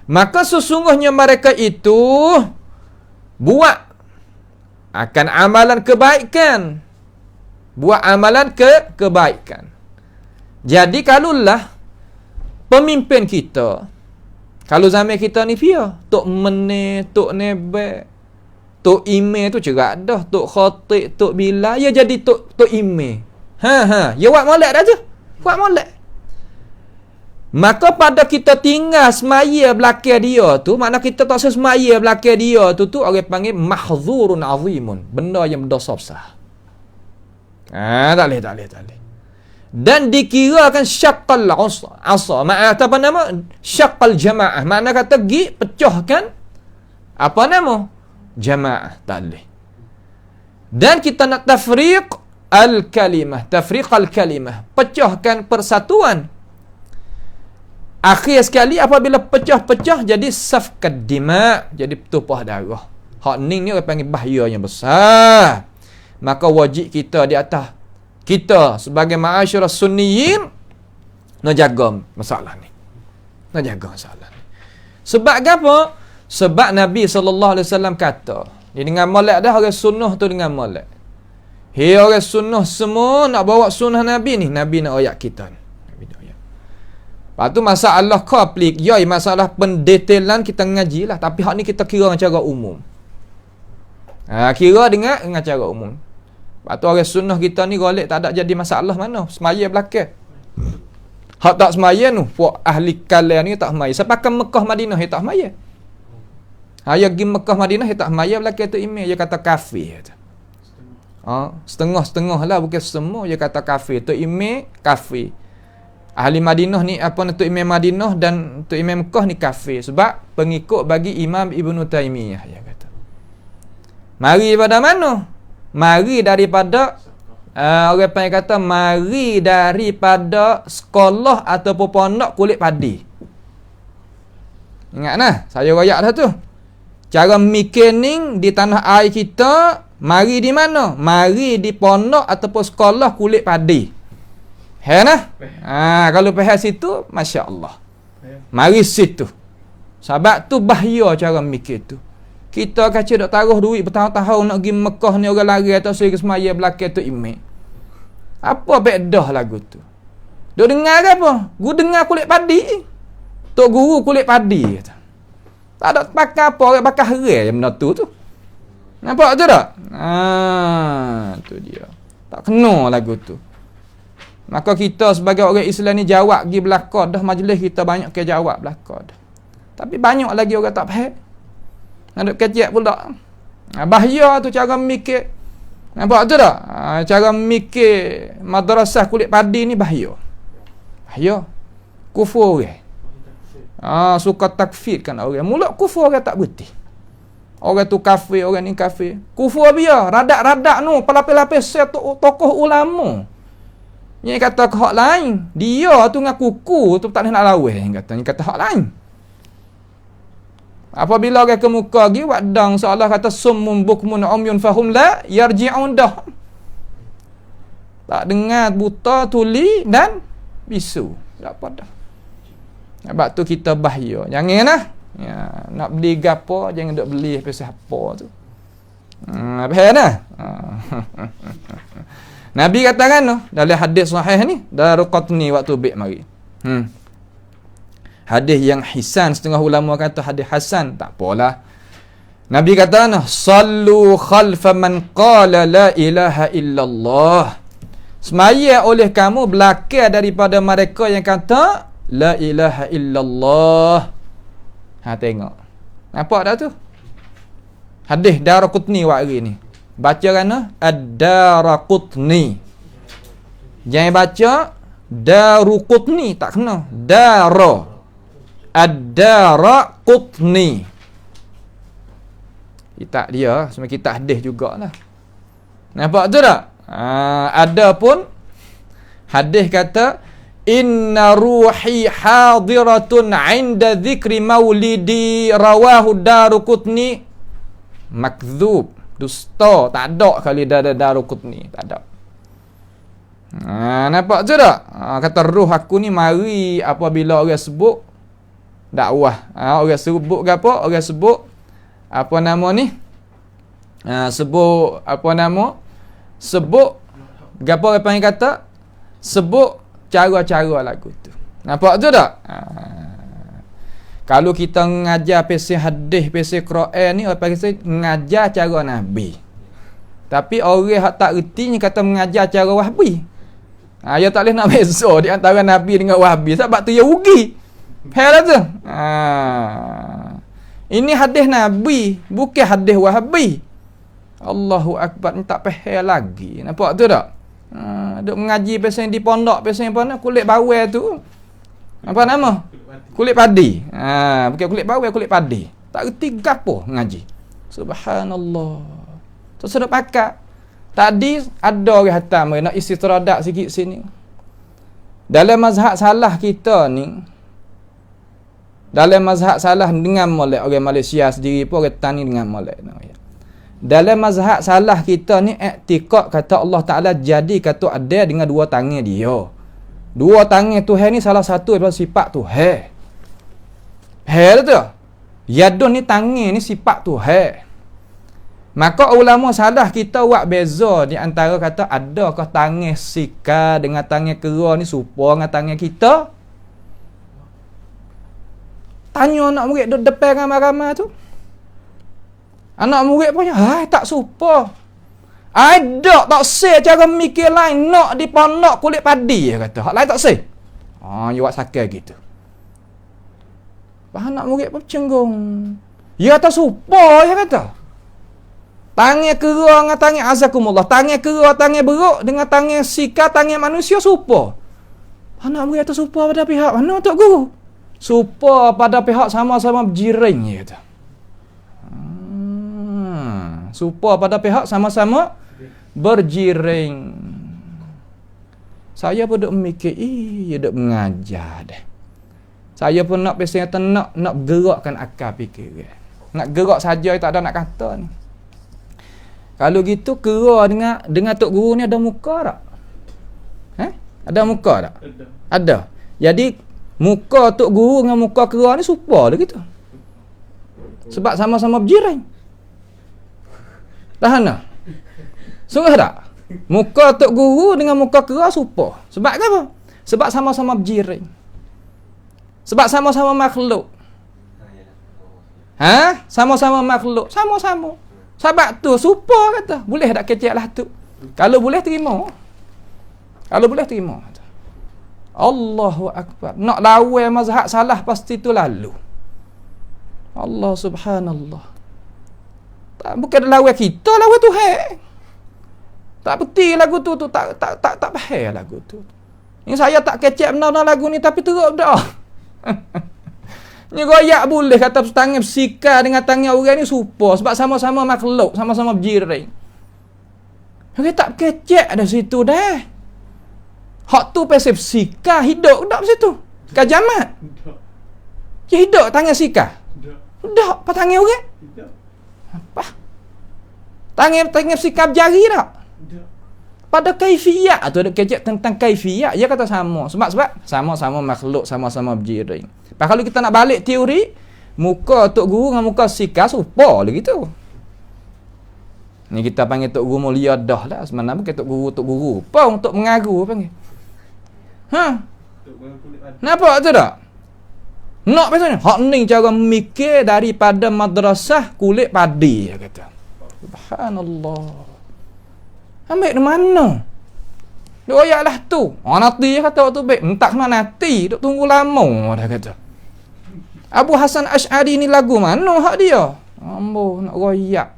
S1: maka sesungguhnya mereka itu buat akan amalan kebaikan. Buat amalan kebaikan. Jadi kalaulah pemimpin kita, kalau zaman kita ni dia Tok Meneh, Tok Nebek, Tok Ime tu cerak dah, Tok Khatib, Tok Bilal, ya jadi Tok Ime. Ya buat molek dah tu. Buat molek. Maka pada kita tinggal semaya belakang dia tu, makna kita tak semaya belakang dia tu orang panggil mahzurun azimun, benda yang berdosa besar. Tak boleh. Dan dikirakan syaqqal asa. Apa nama? Syaqqal jamaah. Makna kata pecahkan apa nama? Jamaah. Tak boleh. Dan kita nak tafriq al-kalimah. Tafriq al-kalimah. Pecahkan persatuan. Akhir sekali apabila pecah-pecah jadi safkad dima', jadi tumpah darah. Hak ni orang panggil bahaya yang besar. Maka wajib kita di atas kita sebagai ma'asyarah sunniyin nak jaga masalah ni. Nak jaga masalah ni. Sebab apa? Sebab Nabi SAW kata, dia dengan molek dah orang sunnah tu dengan molek. Hei orang sunnah semua nak bawa sunnah Nabi ni, Nabi nak ayat kita ni. Nabi nak ayat. Lepas tu masalah koplik, masalah pendetailan kita ngaji lah. Tapi hak ni kita kira dengan cara umum. Kira dengan cara umum. Lepas tu orang sunnah kita ni golek tak ada jadi masalah mana. Semaya belakang. Hak tak semaya tu, puak ahli kalam ni tak semaya. Sepakan Mekah Madinah dia tak semaya. Ya pergi Mekah Madinah dia tak semaya belakang tu email. Dia kata kafir. Setengah-setengah lah, bukan semua. Dia kata kafir. Tu email kafir. Ahli Madinah ni, tu Imam Madinah dan tu Imam Mekah ni kafir. Sebab pengikut bagi Imam Ibn Taymiyah. Dia kata. Mari pada mana? Mari daripada orang panggil kata mari daripada sekolah ataupun pondok kulit padi. Ingat nah, saya royak dah tu. Cara mekanik di tanah air kita, mari di mana? Mari di pondok ataupun sekolah kulit padi. Nah? Kalau pergi situ, masya-Allah. Mari situ. Sebab tu bahaya cara mikir tu. Kita kaca dok taruh duit bertahun-tahun nak pergi Mekah ni, orang lari atas suri semaya belakang tu imej. Apa bedah lagu tu? Dok dengar ke apa? Guru dengar kulit padi. Tok guru kulit padi kata. Tak ada pakai apa, orang pakai herai benda tu. Nampak tu tak? Tu dia. Tak kena lagu tu. Maka kita sebagai orang Islam ni jawab pergi belakang dah, majlis kita banyak ke jawab belakang dah. Tapi banyak lagi orang tak faham. Ada kecek pula. Bahaya tu cara mikir. Nampak tu tak? Cara mikir madrasah kulit padi ni bahaya. Bahaya. Kufur orang. Suka takfirkan orang. Mula kufur orang tak berhenti. Orang tu kafir, orang ni kafir. Kufur biar. Radak-radak nu. Pelapis-lapis tokoh ulama. Yang kata hak lain. Dia tu dengan kuku tu tak nak lawan. Kata hak lain. Apabila orang ke muka lagi, wadang seolah kata summum bukmun umyun fahum la yarji'un dah. Tak dengar, buta, tuli dan bisu. Tak apa dah. Sebab tu kita bahaya. Janganlah. Ya, nak beli gapo jangan duk beli pasal apa tu. Bahaya dah. Nabi katakan tu dalam hadis sahih ni, Daruqutni waktu baik mari. Hadis yang hisan, setengah ulama kata hadis hasan, tak apalah. Nabi kata sallu khalfa man qala la ilaha illallah. Semaya oleh kamu belakang daripada mereka yang kata la ilaha illallah. Tengok. Nampak dah tu? Hadis Daruqutni wak hari ni. Baca kan Ad-Daruqutni. Jangan baca Daruqutni, tak kena. Ad-Daruqutni. Kitab dia, semua kitab hadis jugalah. Nampak tu tak? Ada pun hadis kata inna ruhi hadiratun 'inda dzikri maulidi rawahu Daruqutni. Makdzub, dusta, tak ada kali Daruqutni, tak ada. Nampak tu tak? Kata ruh aku ni mari apabila orang sebut dakwah. Orang sebut ke apa? Orang sebut apa nama ni? Sebut apa nama? Sebut gapo orang panggil kata? Sebut cara-cara lagu tu. Nampak tu tak? Kalau kita mengajar pasal hadis, pasal Quran ni, apa kita mengajar cara Nabi. Tapi orang yang tak reti ni kata mengajar cara Wahbi. Dia tak boleh nak beza di antara Nabi dengan Wahbi. Sebab tu dia rugi. Faham tu? Ini hadis Nabi, bukan hadis Wahbi. Allahu Akbar, ni tak faham lagi. Nampak tu tak? Duk mengaji pasal di pondok, pasal apa nak kulit bawel tu. Apa nama? Kulit padi. Bukan kulit bawel, kulit padi. Tak reti gapo ngaji. Subhanallah. Tu sudah pakat. Tadi ada orang hatam nak isi teradak sikit sini. Dalam mazhab salah kita ni, dalam mazhab salah dengan molek orang Malaysia sendiri pun orang tani dengan molek. Dalam mazhab salah kita ni i'tikad kata Allah Taala jadi kata ada dengan dua tangan dia. Dua tangan Tuhan ni salah satu daripada sifat Tuhan. Tu. Yadun ni tangan ni sifat Tuhan. Maka ulama salah kita buat beza di antara kata adakah tangan sika dengan tangan kera ni serupa dengan tangan kita? Tanya anak murid duduk depan ramai-ramai tu. Anak murid pun tak serupa. Ada tak say cara mikir lain nak di pondok kulit padi dia kata. Hak lain tak say. You buat sakal gitu. Anak murid pun cenggung. Ya tak serupa dia kata. Tangan kera dengan tangan azakumullah. Tangan kera, tangan beruk dengan tangan sika, tangan manusia serupa. Anak murid tu serupa pada pihak mana Tok Guru? Serupa pada pihak sama-sama berjiring dia kata. Serupa pada pihak sama-sama berjiring. Saya pun duk mikir, duk mengajar dah. Saya pun nak biasanya nak gerakkan akal fikir. Nak gerak saja tak ada nak kata ni. Kalau gitu kera dengan Tok Guru ni ada muka tak? Ada muka tak? Ada. Jadi muka Tok Guru dengan muka kera ni serupa dah gitu. Sebab sama-sama berjiring. Tahan tak? Sungguh tak? Muka Tok Guru dengan muka kera serupa. Sebab apa? Sebab sama-sama berjiring. Sebab sama-sama makhluk. Sama-sama makhluk. Sama-sama. Sebab tu serupa kata. Boleh tak kecek lah tu? Kalau boleh terima. Kalau boleh terima. Allahu Akbar. Nak lawan mazhab salah pasti tu lalu. Allah subhanallah. Bukan lawan kita, lawan Tuhan. Tak betul lagu tu tak faham lagu tu. Ni saya tak kecek benar-benar lagu ni tapi teruk dah. Ni royak boleh kata tangan sika dengan tangan orang ni serupa sebab sama-sama makhluk, sama-sama berjiring. Orang tak kecek ada situ dah. Hak tu pasal sika hidup dak situ. Kajamat. Hidup tangan sika. Dak, apa tangan orang?
S2: Tidak.
S1: Apa? Tangan sikap jari tak?
S2: Tidak.
S1: Pada kaifiyat tu ada kecek tentang kaifiyat, dia kata sama. Sebab sama-sama makhluk, sama-sama berjiring. Lepas kalau kita nak balik teori, muka tok guru dengan muka sikap serupa lah gitu. Ni kita panggil tok guru mulia dah lah. Sebenarnya bukan tok guru. Apa untuk mengaru panggil?
S2: Tok guru kulit padi.
S1: Nampak tu tak? Nak biasanya. Hak ni cara mikir daripada madrasah kulit padi, dia kata. Subhanallah. Ambil dari mana? Dia ayatlah tu. Nanti dia kata waktu baik. Entah kena nanti. Duk tunggu lama. Dia kata. Abu Hasan Ash'ari ni lagu mana hak dia? Ambo nak royak.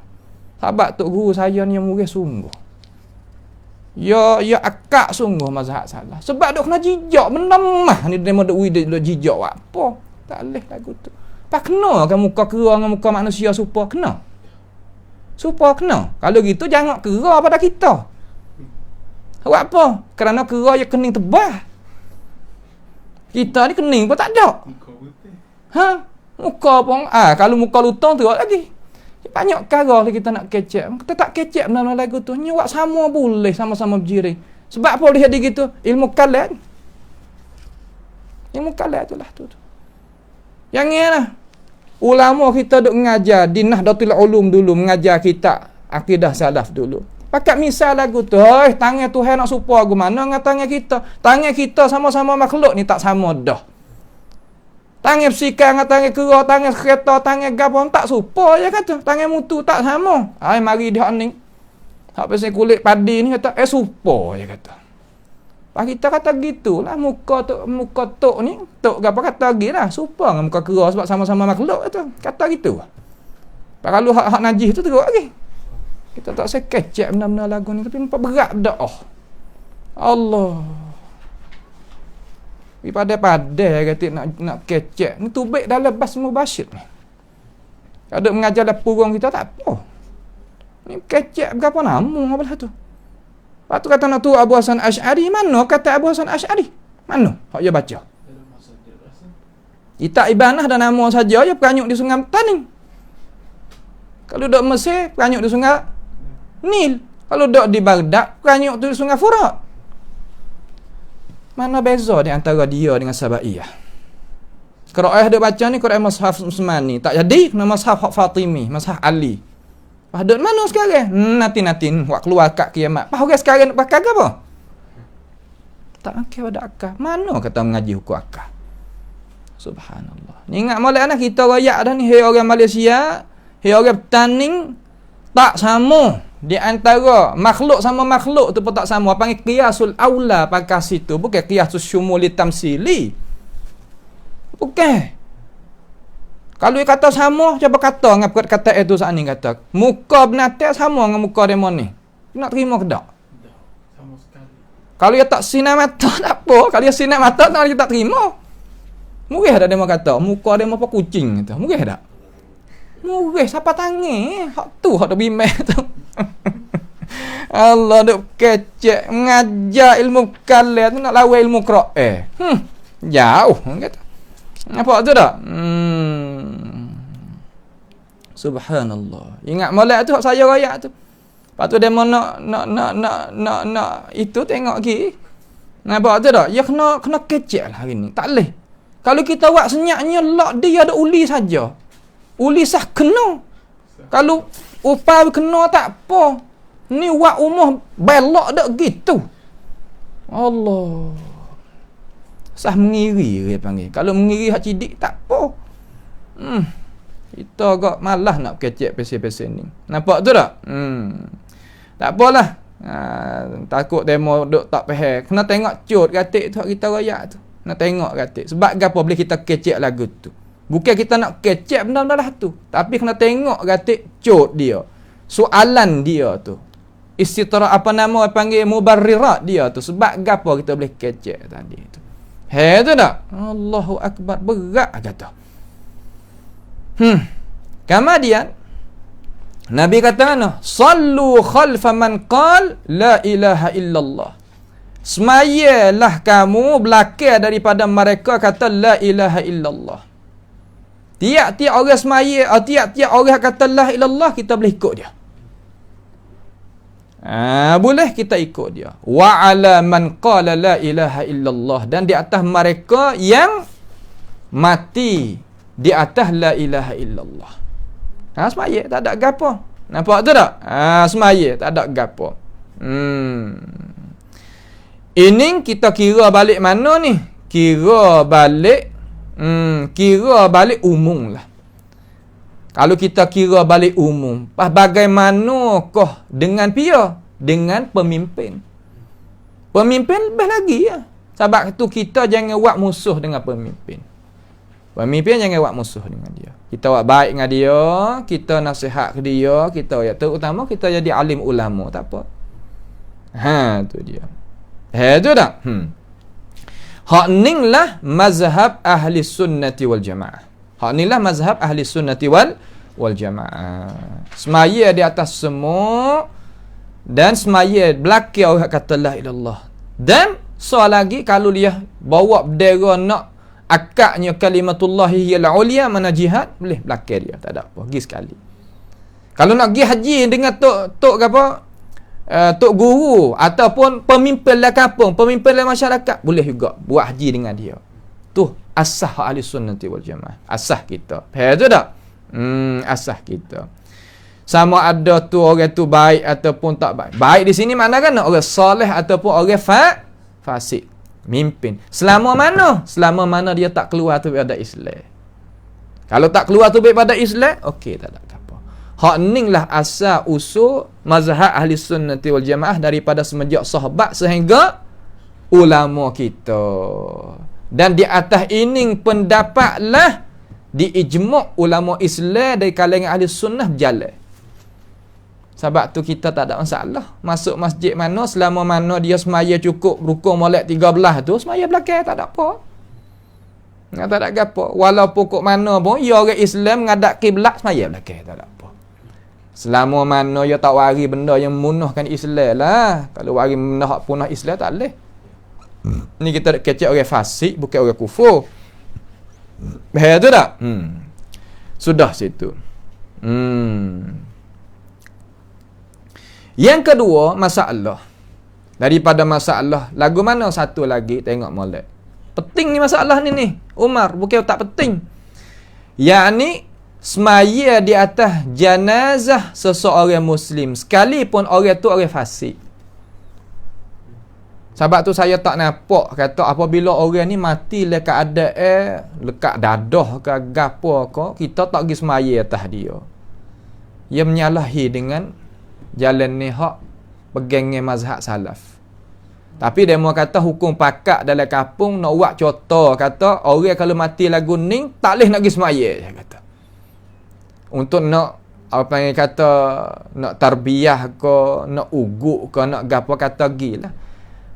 S1: Sahabat tok guru saya ni yang murid sungguh. Ya akak sungguh mazhab salah. Sebab duk kena jijak. Menamah ni dia duk jijak apa? Tak boleh lagu tu. Pak kena kan muka kera dengan muka manusia serupa? Kena. Serupa kena. Kalau gitu jangan kera pada kita. Buat apa? Kerana kera yang kening tebal. Kita ni kening pun tak ada.
S2: Muka putih.
S1: Muka pun kalau muka lutong teruk lagi. Banyak cara kita nak kecek. Kita tak kecek dalam lagu tu. Nyawak sama boleh sama-sama berjiring. Sebab apa boleh jadi gitu? Ilmu kalat. Ilmu kalat itulah tu. Yang ni lah. Ulama kita duk mengajar di Nahdlatul Ulum dulu, mengajar kita akidah salaf dulu. Pakat misal lagu tu, tangan Tuhan nak serupa aku mana dengan tangan kita? Tangan kita sama-sama makhluk ni tak sama dah. Tangan psikal dengan tangan kera, tangan kereta, tangan gapo tak serupa je kata. Tangan mutu tak sama. Mari dia ni. Hak pasal kulit padi ni kata serupa je kata. Pak kita kata gitulah muka tok ni, tok gapo kata gilah serupa dengan muka kera sebab sama-sama makhluk kata. Kata gitu. Pak kalau hak najis tu teruk lagi. Kita tak saya kecek benda-benda lagu ni tapi nampak berat dak. Allah. Pada-pada kata nak kecek. Ni tubik dalam bas mubashir ni. Ada mengajar dalam purung kita tak apa. Ni kecek berapa nama belah tu. Lepas tu kata nak tu Abu Hasan Ash'ari. Mana kata Abu Hasan Ash'ari? Mana? Hak dia baca.
S2: Dalam masa dia rasa.
S1: Kita ibanah dan nama saja dia peranyuk di Sungai Taning. Kalau duduk Mesir, peranyuk di Sungai Nil. Kalau duduk di Baghdad, peranyuk di Sungai Furat. Mana beza di antara dia dengan Sabaiyah? Qiraah dia baca ni Qiraah Mushaf Usmani. Tak jadi kena Mushaf Fatimi, Mushaf Ali. Ada mana sekarang? Nanti buat keluar kat kiamat. Apa orang sekarang nak pakai apa? Tak pakai pada akal. Mana kata mengaji hukum akal? Subhanallah. Ni ingat molek anak kita royak dah ni. Hei orang Malaysia, hei orang Petaning, tak sama. Di antara makhluk sama makhluk tu pun tak sama. Panggil qiyasul aula pakai situ. Bukan qiyasul syumuli tamsili. Bukan. Kalau dia kata sama, cuba kata dengan kata itu saat ni kata. Muka binatang sama dengan muka demon ni. Nak terima ke tak?
S2: Tak. Sama sekali.
S1: Kalau dia tak sinar mata, tak apa. Kalau dia sinar mata, dia tak terima. Murih tak demon kata? Muka demon apa kucing kata. Murih tak? Murih. Siapa tangan? Hak tu, hak tu bimbang tu. Allah duk kecek. Mengajar ilmu kalam tu nak lawan ilmu Quran. Jauh. Kata. Apa tu tak? Subhanallah. Ingat molek tu saya royak tu. Lepas tu demo nak itu tengok lagi. Nampak tu tak? Ya kena kecek lah hari ni. Tak boleh. Kalau kita buat senyaknya lak dia ada uli saja. Uli sah kena. Kalau upah kena tak apa. Ni buat umur belok dak gitu. Allah. Sah mengiri dia panggil. Kalau mengiri hak cidik tak apa. Kita agak malah nak kecek pesen-pesen ni. Nampak tu tak? Tak apalah. Takut demo duk tak faham. Kena tengok cut katik tu kita royak tu. Nak tengok katik. Sebab apa boleh kita kecek lagu tu. Bukan kita nak kecek benda-benda lah tu. Tapi kena tengok katik cut dia. Soalan dia tu. Istitra apa nama panggil mubarrirat dia tu. Sebab apa kita boleh kecek tadi tu. Hei tu tak? Allahu Akbar. Berat kata. Kemudian Nabi kata mana? Sallu khalfa man qal la ilaha illallah. Semayalah kamu belakang daripada mereka kata la ilaha illallah. Tiap-tiap orang semaya, tiap-tiap orang kata la ilallah, kita boleh ikut dia. Boleh kita ikut dia. Wa ala man qala la ilaha illallah, dan di atas mereka yang mati di atas la ilaha illallah. Semaya tak ada gapo. Nampak tu tak? Semaya tak ada gapo. Ini kita kira balik mana ni? Kira balik umum lah. Kalau kita kira balik umum, bagaimanakah dengan pia? Dengan pemimpin. Pemimpin lebih lagi ya. Sebab itu kita jangan buat musuh dengan pemimpin. Pemimpin jangan buat musuh dengan dia. Kita buat baik dengan dia, kita nasihat ke dia, kita terutama kita jadi alim ulama, tak apa. Tu dia. Tu tak? Hak inilah mazhab ahli sunnati wal jamaah. Hak inilah mazhab ahli sunnati wal jamaah. Semaya di atas semua, dan semaya belakang orang kata la ilallah. Dan soal lagi, kalau dia bawa bendera nak akadnya kalimatullahi hiyal ulia, mana jihad, boleh belakang dia, tak ada apa, pergi sekali. Kalau nak pergi haji dengan tok guru ataupun pemimpin lah kampung, pemimpin lah masyarakat, boleh juga buat haji dengan dia. Tu asah ahli sunnati wal jamaah, asah kita. Faham tu tak? Asah kita. Sama ada tu orang tu baik ataupun tak baik. Baik di sini mana kan orang soleh ataupun orang fasik, mimpin. Selama mana dia tak keluar tu daripada Islam. Kalau tak keluar tu daripada Islam, okey, tak ada apa. Hak ning lah asal usul mazhab ahli sunnati wal jamaah daripada semenjak sahabat sehingga ulama kita. Dan di atas ini pendapatlah diijma' ulama Islam dari kalangan ahli sunnah berjalan. Sebab tu kita tak ada masalah. Masuk masjid mana, selama mana dia semaya cukup rukun molek 13 tu, semaya belakang, tak ada apa. Tak ada apa. Walaupun kok mana pun, ya orang Islam menghadap kiblat, semaya belakang, tak ada apa. Selama mana dia tak wari benda yang memunahkan Islam lah. Kalau wari punah Islam, tak boleh. Ni kita kecek orang fasik, bukan orang kufur. Betul tak? Sudah situ. Yang kedua, masalah. Daripada masalah, lagu mana satu lagi, tengok molek. Penting ni masalah ni. Umar, bukan tak penting. Yakni, semaya di atas jenazah seseorang Muslim, sekalipun orang tu orang fasik. Sebab tu saya tak nampak kata apabila orang ni mati lekat lekat dadah ke gapo ke, kita tak pergi semaya atas dia. Ia menyalahi dengan jalan ni hak pegangnya mazhab salaf. Tapi dia mau kata hukum pakak dalam kampung nak buat contoh, kata orang kalau mati lagu ni tak boleh nak pergi semaya, dia kata. Untuk nak apa yang kata nak tarbiyah ke, nak uguk ke, nak gapo, kata gilah.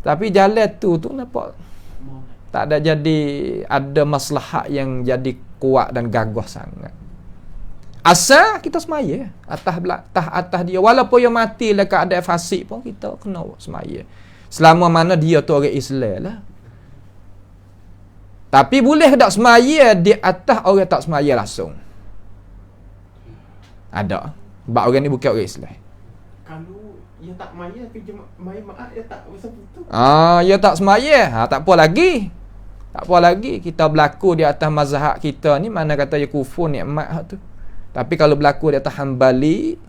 S1: Tapi jalan tu nampak tak ada jadi ada maslahat yang jadi kuat dan gagah sangat. Asal kita semaya atas dia, walaupun dia mati lah keadaan fasik pun kita kena semaya. Selama mana dia tu orang Islam lah. Tapi boleh tak semaya di atas orang tak semaya langsung? Ada. Sebab orang ni bukan orang Islam.
S2: Kalau dia tak maya, maya maaf, dia tak usah putus.
S1: Dia tak semaya. Tak apa lagi. Tak apa lagi. Kita berlaku di atas mazhab kita ni, mana kata dia kufur nikmat tu. Tapi kalau berlaku di atas Hambali,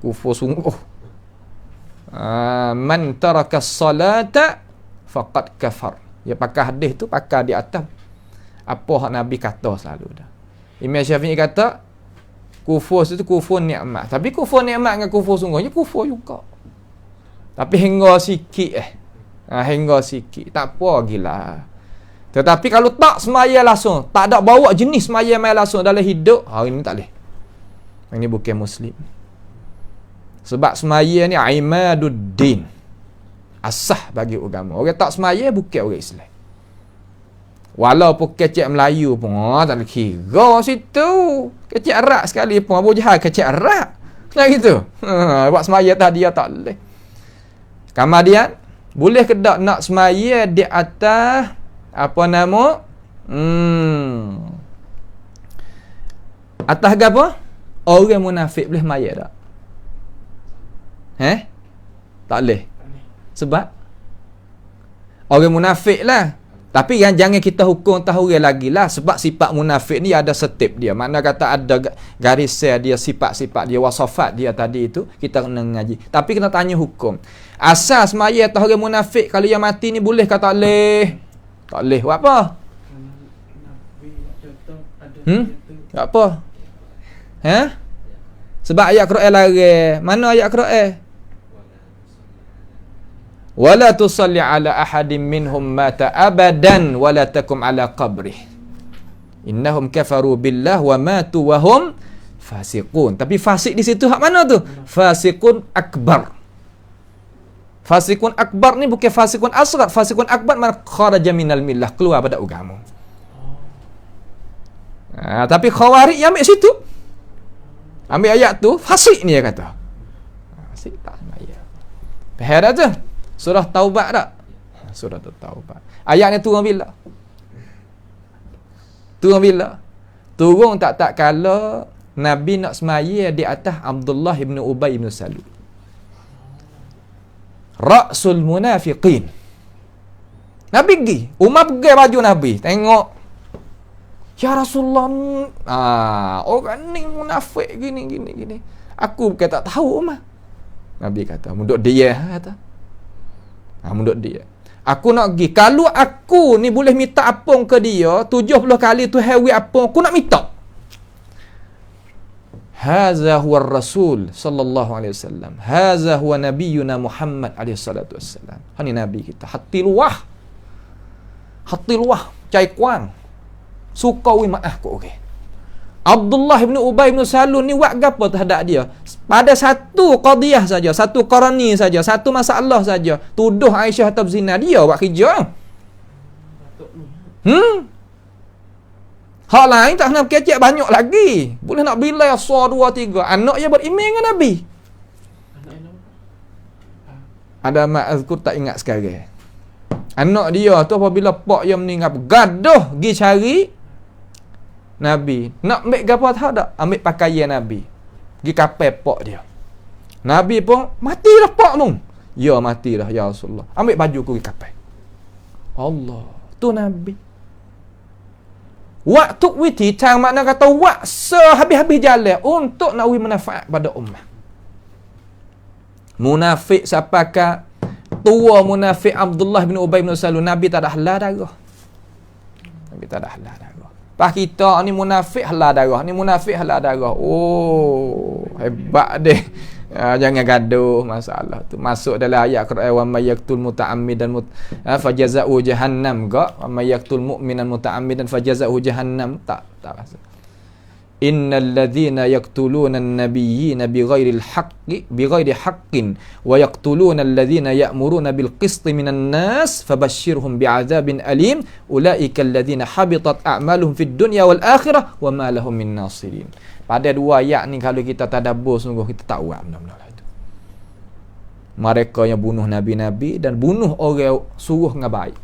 S1: kufur sungguh. Man taraka salata faqad kafar. Dia pakai hadis tu, pakai di atas apa hak Nabi kata selalu dah. Imam Syafi'i kata kufur itu kufur nikmat. Tapi kufur nikmat dengan kufur sungguhnya kufur juga. Tapi hingga sikit hingga sikit. Tak apa gila. Tetapi kalau tak semaya langsung, tak ada bawa jenis semaya langsung dalam hidup, hari ni tak boleh. Ini bukan Muslim. Sebab semaya ni imaduddin. Asah bagi agama. Orang tak semaya bukan orang Islam. Walaupun kecek Melayu pun, tak ada kira situ. Kecek Arab sekali pun, Abu Jahal kecek Arab. Nah gitu. Buat semaya tadi dia tak boleh. Kemudian, boleh ke tak nak semaya di atas apa nama? Atas apa? Orang munafik boleh mayat tak? Tak boleh. Sebab orang munafik lah. Tapi jangan kita hukum tahu orang lagi lah. Sebab sifat munafik ni ada step dia. Makna kata ada garis dia, sifat-sifat dia, wasafat dia tadi itu. Kita kena ngaji. Tapi kena tanya hukum. Asas maya tahu orang munafik. Kalau yang mati ni boleh ke tak boleh? Tak boleh. Buat apa? Buat apa? Sebab ayat Quran lari. Mana ayat Quran? Wala tusalli ala ahadin minhum mata abadan wala takum ala qabrih. Innahum kafaru billah wa matu wa hum fasiqun. Tapi fasik di situ hak mana tu? Fasiqun akbar. Fasiqun akbar ni bukan fasiqun asghar. Fasiqun akbar man kharaja minal millah, keluar pada agama. Tapi khawarij yang ambil situ. Ambil ayat tu, fasik ni dia kata. Fasik tak semaya. Faham dah tu? Surah Taubat tak? Surah Taubat. Ayat ni turun bila? Turun bila? Turun tak kala Nabi nak semaya di atas Abdullah bin Ubay bin Salul. Ra'sul munafiqin. Nabi pergi. Umar pegang baju Nabi. Tengok. Ya Rasulullah. Orang ni munafik gini. Aku bukan tak tahu Umar. Nabi kata, munduk dia kata. Munduk dia. Aku nak pergi. Kalau aku ni boleh minta apung ke dia 70 kali tu hewi apung, aku nak minta. Haza huwa Rasul sallallahu alaihi wasallam. Haza huwa nabiyyuna Muhammad alaihi salatu wassalam. Ini nabi kita. Hati luah. Cai kuang. Suka wi maaf kok okey. Abdullah bin Ubay bin Salul ni buat gapo terhadap dia? Pada satu qadiyah saja, satu qarani saja, satu masalah saja, tuduh Aisyah atas zina, dia buat kerja. Hak lain tak nak kecek banyak lagi. Boleh nak bilai so 2 3. Anak dia beriman dengan Nabi. Ada mak azkur tak ingat sekarang. Anak dia tu apabila pak dia meninggal, gaduh pergi cari Nabi. Nak ambil gapo tak? Ambil pakaian Nabi. Pergi kapal pak dia. Nabi pun, matilah pak tu. Ya, matilah ya Rasulullah. Ambil baju aku pergi kapal. Allah. Tu Nabi. Waktu witi cang makna kata wak sehabis-habis jalan untuk nak manfaat pada ummah. Munafik siapakah? Tua munafik Abdullah bin Ubay bin Salul. Nabi tak ada halal darah. Nabi tak ada halal darah. Pas kita ni munafik halal darah. Ni munafik halal darah. Oh, hebat deh. Jangan gaduh masalah tu. Masuk dalam ayat Quran wa may yaqtul muta'ammidan fajaza'u jahannam ga wa may yaqtul mu'minan muta'ammidan fajaza'u jahannam tak masuk. Innal ladzina yaqtuluna an-nabiyyina bighairi haqqin wa yaqtuluna alladzina ya'muruna bil qisti minan nas fabashshirhum bi'adzabin alim ulaika alladzina habitat a'maluhum fid dunya wal akhirah wa ma lahum min nasirin. Pada dua ayat ni kalau kita tadabbur sungguh kita tak uap benar-benar itu. Mereka yang bunuh nabi-nabi dan bunuh orang suruh dengan baik.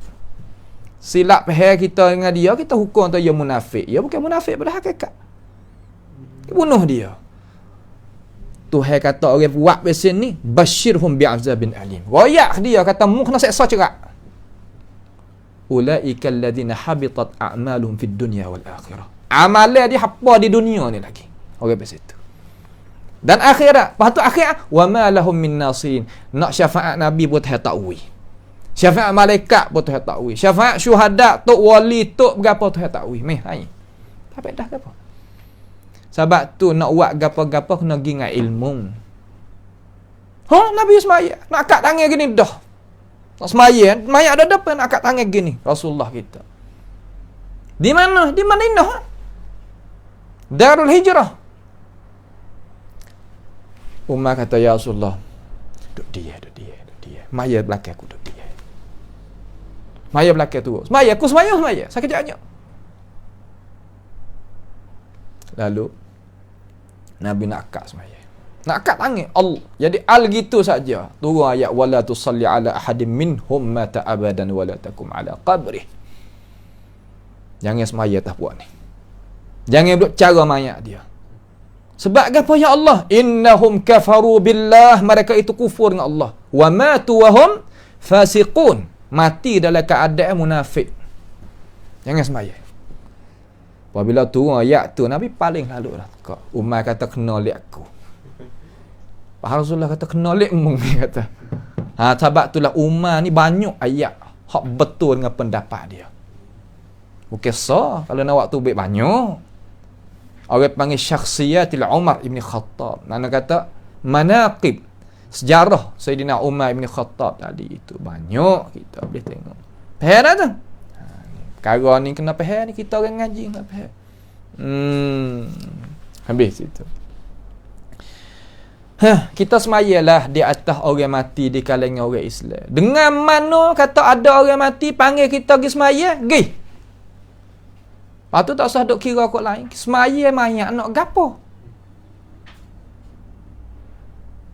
S1: Silap faham kita dengan dia, kita hukum tu dia munafik. Dia bukan munafik pada hakikat. Bunuh dia. Tuhan kata orang buat besin ni basyirhum bi'azabin alim. Royak dia kata mu kena seksa cerak. Ulaika alladhina habitat a'maluhum fid dunya wal akhirah. Amalan dia hapa di dunia ni lagi. Orang besin tu. Dan akhirat, lepas tu akhirat wa ma lahum min nasirin. Nak syafaat nabi pun tak tahu. Syafaat malaikat pun tak tahu. Syafaat syuhada, tok wali, tok berapa tu tak tahu. Meh lain. Tak dah ke apa? Sebab tu nak buat gapo-gapo kena pergi dengan ilmu. Nabi semaya. Nak angkat tangan gini dah. Nak semaya. Semaya ada apa nak angkat tangan gini. Rasulullah kita. Di mana? Di Madinah. Darul Hijrah. Umar kata, ya Rasulullah. Duduk dia. Maya belakang aku duduk dia. Maya belakang tu. Semaya. Aku semaya. Saya kejapnya. Lalu Nabi nak akad semaya. Nak akad tangan Allah. Jadi gitu saja. Turun ayat wala tusalli ala ahadin minhum mata abadan wala takum ala qabrih. Jangan semaya atas buat ni. Jangan duduk cara mayat dia. Sebab apa ya Allah? Innahum kafaru billah, mereka itu kufur dengan Allah. Wa matu wa hum fasiqun, mati dalam keadaan munafik. Jangan sembahyang. Apabila turun ayat tu, Nabi paling lalu lah. Umar kata kena lihat aku. Rasulullah kata kena lihat mung, kata. Sebab itulah Umar ni banyak ayat hak betul dengan pendapat dia. Bukan sah kalau nak waktu baik banyak. Orang panggil syakhsiyatil Umar ibn Khattab. Mana kata manaqib, sejarah Sayyidina Umar ibn Khattab tadi itu banyak kita boleh tengok. Faham tak? Perkara ni kena faham ni, kita orang ngaji kena faham. Habis itu. Kita semayalah di atas orang mati di kalangan orang Islam. Dengan mana kata ada orang mati panggil kita pergi semaya? Pergi. Lepas tu tak usah duk kira kot lain. Semaya mayat nak gapo?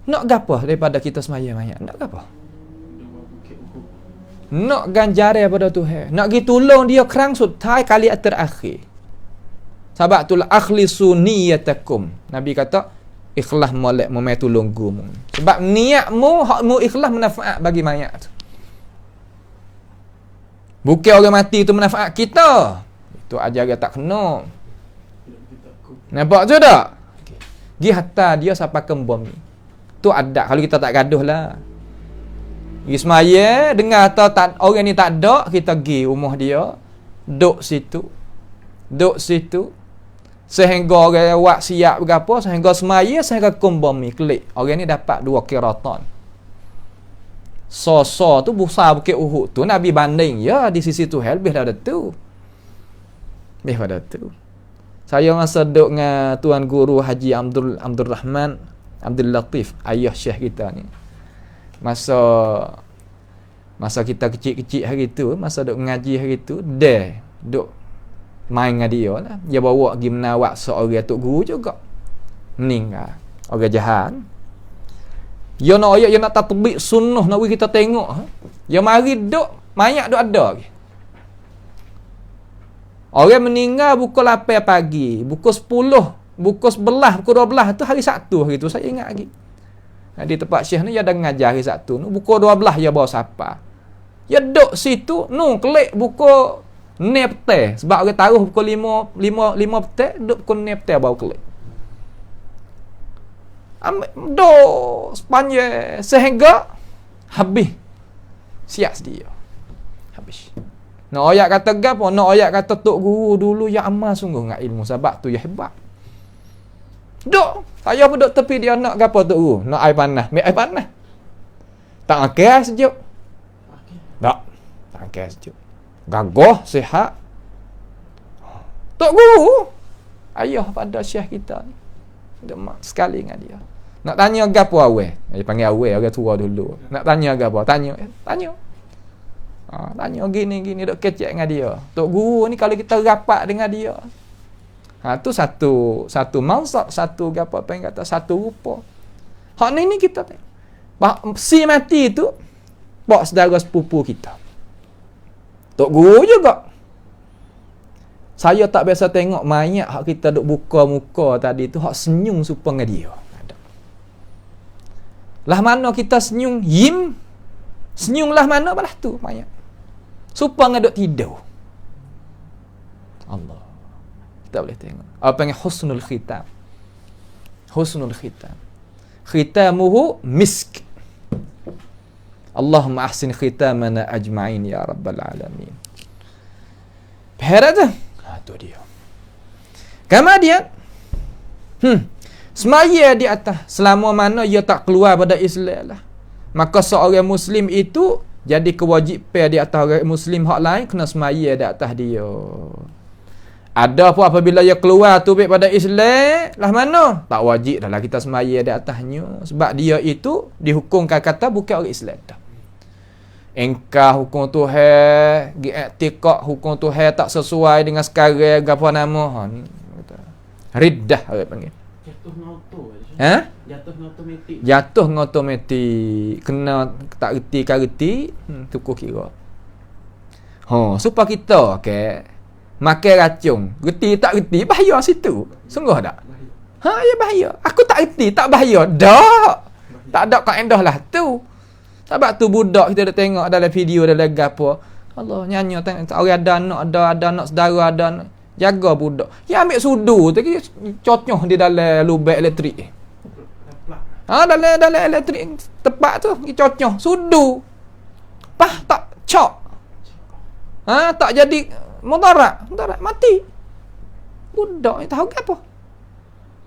S1: Nak gapo daripada kita semaya mayat? Nak gapo? Nak ganjaran pada Tuhan. Nak pergi tolong dia kerang sutai kali terakhir. Sebab itulah akhlisu niyatakum. Nabi kata ikhlas molek memai tolong gumu. Sebab niatmu hakmu ikhlas manfaat bagi mayat tu. Bukan orang mati tu manfaat kita. Itu ajaran tak kena. Nampak tu tak? Gi hatta dia sampai ke bom ni. Tu ada kalau kita tak gaduh lah. Gi semaya dengar tak orang ni tak ada, kita gi rumah dia, duduk situ. Duduk situ. Sehingga orang awak siap berapa, sehingga semaya, sehingga kumbang ni klik. Orang ni dapat 2 kiraton. So tu besar bukit Uhud tu Nabi banding ya di sisi Tuhan lebih daripada tu. Lebih daripada tu. Saya masa duduk dengan Tuan Guru Haji Abdul Rahman Abdul Latif, ayah Syekh kita ni. Masa kita kecil-kecil hari tu, masa duduk ngaji hari tu, dia duduk main dengan dia lah. Dia bawa pergi menawak seorang tok guru juga. Meninggal. Orang jahat. Dia nak ayat, dia nak tatbik sunnah, nak kita tengok. Dia mari duk, mayat duk ada lagi. Orang meninggal pukul 8 pagi, pukul 10, pukul 11, pukul 12 tu hari Sabtu hari tu saya ingat lagi. Di tempat Syekh ni dia dah ngajar hari Sabtu ni, pukul 12 dia bawa sapa. Dia duk situ, klik pukul 9 petang. Sebab orang taruh pukul 5 petang, duk pukul 9 petang baru klik. Duk sepanjang sehingga habis. Siap sedia. Habis. Nak ayat kata gapo? Nak ayat kata tok guru dulu yang amal sungguh dengan ilmu, sebab tu yang hebat. Duk, saya pun duk tepi dia nak gapo tok guru? Nak air panas, ambil air panas. Tak makan sejuk. Tak makan sejuk. Gagah, sihat. Tok guru, ayah pada Syekh kita ni. Demak sekali dengan dia. Nak tanya gapo awal? Dia panggil awal, orang tua dulu. Nak tanya gapo? Tanya. Tanya gini duk kecek dengan dia. Tok guru ni kalau kita rapat dengan dia. Tu satu mansab, satu gapo apa yang kata satu rupa. Hak ni kita tengok. Si mati tu pak saudara sepupu kita. Tok guru juga. Saya tak biasa tengok mayat hak kita duk buka muka tadi tu hak senyum supaya dengan dia. Lah mana kita senyum yim? Senyum lah mana balah tu mayat. Supaya duk tidur. Allah. Kita boleh tengok. Apa yang husnul khitam. Husnul khitam. Khitamuhu misk. Allahumma ahsin khitamana ajma'in ya rabbal alamin. Faham tak? Tu dia. Kemudian semaya di atas selama mana ia tak keluar pada Islam lah. Maka seorang Muslim itu jadi kewajipan di atas orang Muslim hak lain kena semaya di atas dia. Ada pun apabila ia keluar tu pada Islam lah mana? Tak wajib dah lah kita semaya di atasnya. Sebab dia itu dihukumkan kata bukan orang Islam dah. Engkau hukum Tuhan, i'tikad hukum Tuhan tak sesuai dengan sekarang apa nama ni. Riddah orang panggil.
S2: Jatuh ngoto.
S1: Jatuh otomatik. Kena tak reti tukar kira. Supaya kita makan racun. Reti tak reti bahaya situ. Sungguh tak? Ya bahaya. Aku tak erti, tak bahaya. Dak. Tak ada kaedah lah tu. Sebab tu budak kita dah tengok dalam video dalam gapo. Allah nyanyi tengok orang ada anak saudara ada anak. Jaga budak. Ya ambil sudu tu cocok di dalam lubang elektrik. Dalam elektrik tepat tu cocok sudu. Tak cok. Tak jadi mudarat mati. Budak ni tahu ke apa?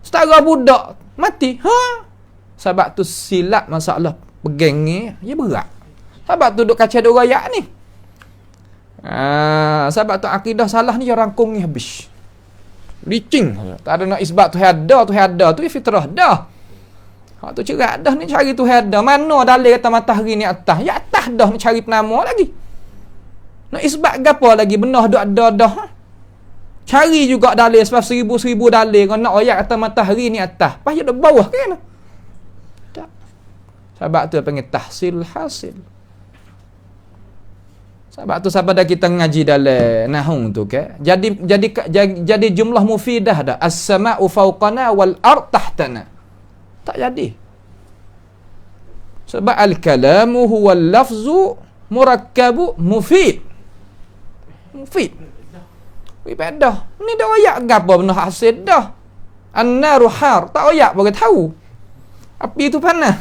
S1: Setara budak mati. Sebab tu silap masalah pegang ni, dia berat. Sebab tu duk kacau duk rakyat ni. Sebab tu akidah salah ni dia rangkung ni habis. Licing. Tak ada nak isbat tu ada tu fitrah dah. Hak tu cerak dah ni cari tu ada. Mana dalil kata matahari ni atas? Ya atas dah ni cari penama lagi. Nak isbat gapo lagi benar duk ada dah. Cari juga dalil sebab seribu dalil kau nak ayat kata matahari ni atas. Pas dia duk bawah kan? Tak. Sebab tu panggil tahsil hasil. Sebab tu siapa dah kita ngaji dalam nahwu tu ke? Jadi jumlah mufidah dah. As-sama'u fawqana wal ard tahtana. Tak jadi. Sebab al-kalamu huwa al-lafzu murakkabu mufid. Ibadah. Ni dah ayat gapo benar hasil dah. An-naru har. Tak ayat bagi tahu. Api tu panas.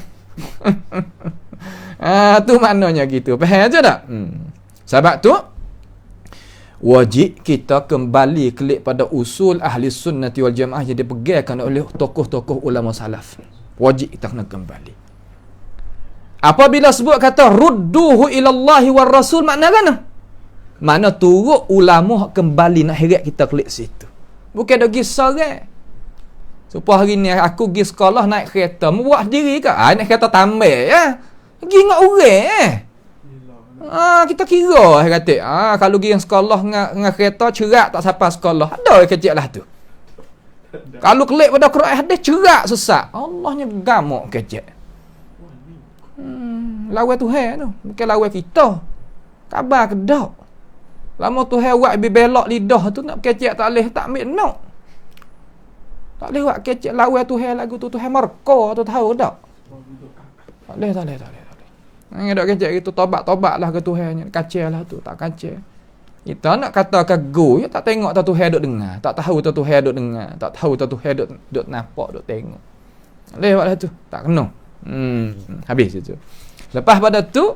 S1: Tu maknanya gitu. Faham je tak? Sebab tu wajib kita kembali kelik pada usul ahli sunnati wal jamaah yang dipegangkan oleh tokoh-tokoh ulama salaf. Wajib kita kena kembali. Apabila sebut kata rudduhu ilallahi war rasul, makna kan? Makna turut ulama kembali nak heret kita kelik situ. Bukan dah pergi sorang. Supaya hari ni aku pergi sekolah naik kereta, buat sendiri ke? Naik kereta tambah ya. Pergi dengan orang kita kira kata. Kalau pergi sekolah dengan kereta cerak tak sampai sekolah. Ada kecil lah tu. Kalau kelik pada Quran hadis cerak sesat. Allahnya gamuk kecil. Lawan Tuhan tu, bukan lawan kita. Khabar ke dak? Lama Tuhan buat belok lidah tu nak kecil tak boleh, tak ambil nak. Tak boleh buat kecil lawan Tuhan lagu tu Tuhan marka tu tahu tak? Tak boleh. Hang dak kecil gitu tobat-tobatlah ke Tuhan, kacau lah tu, tak kacau. Kita nak kata kagu, ya tak tengok tak Tuhan duk dengar, tak tahu tak Tuhan duk dengar, tak tahu tak Tuhan duk nampak, duk tengok. Lewatlah tu, tak kena. Habis itu. Lepas pada tu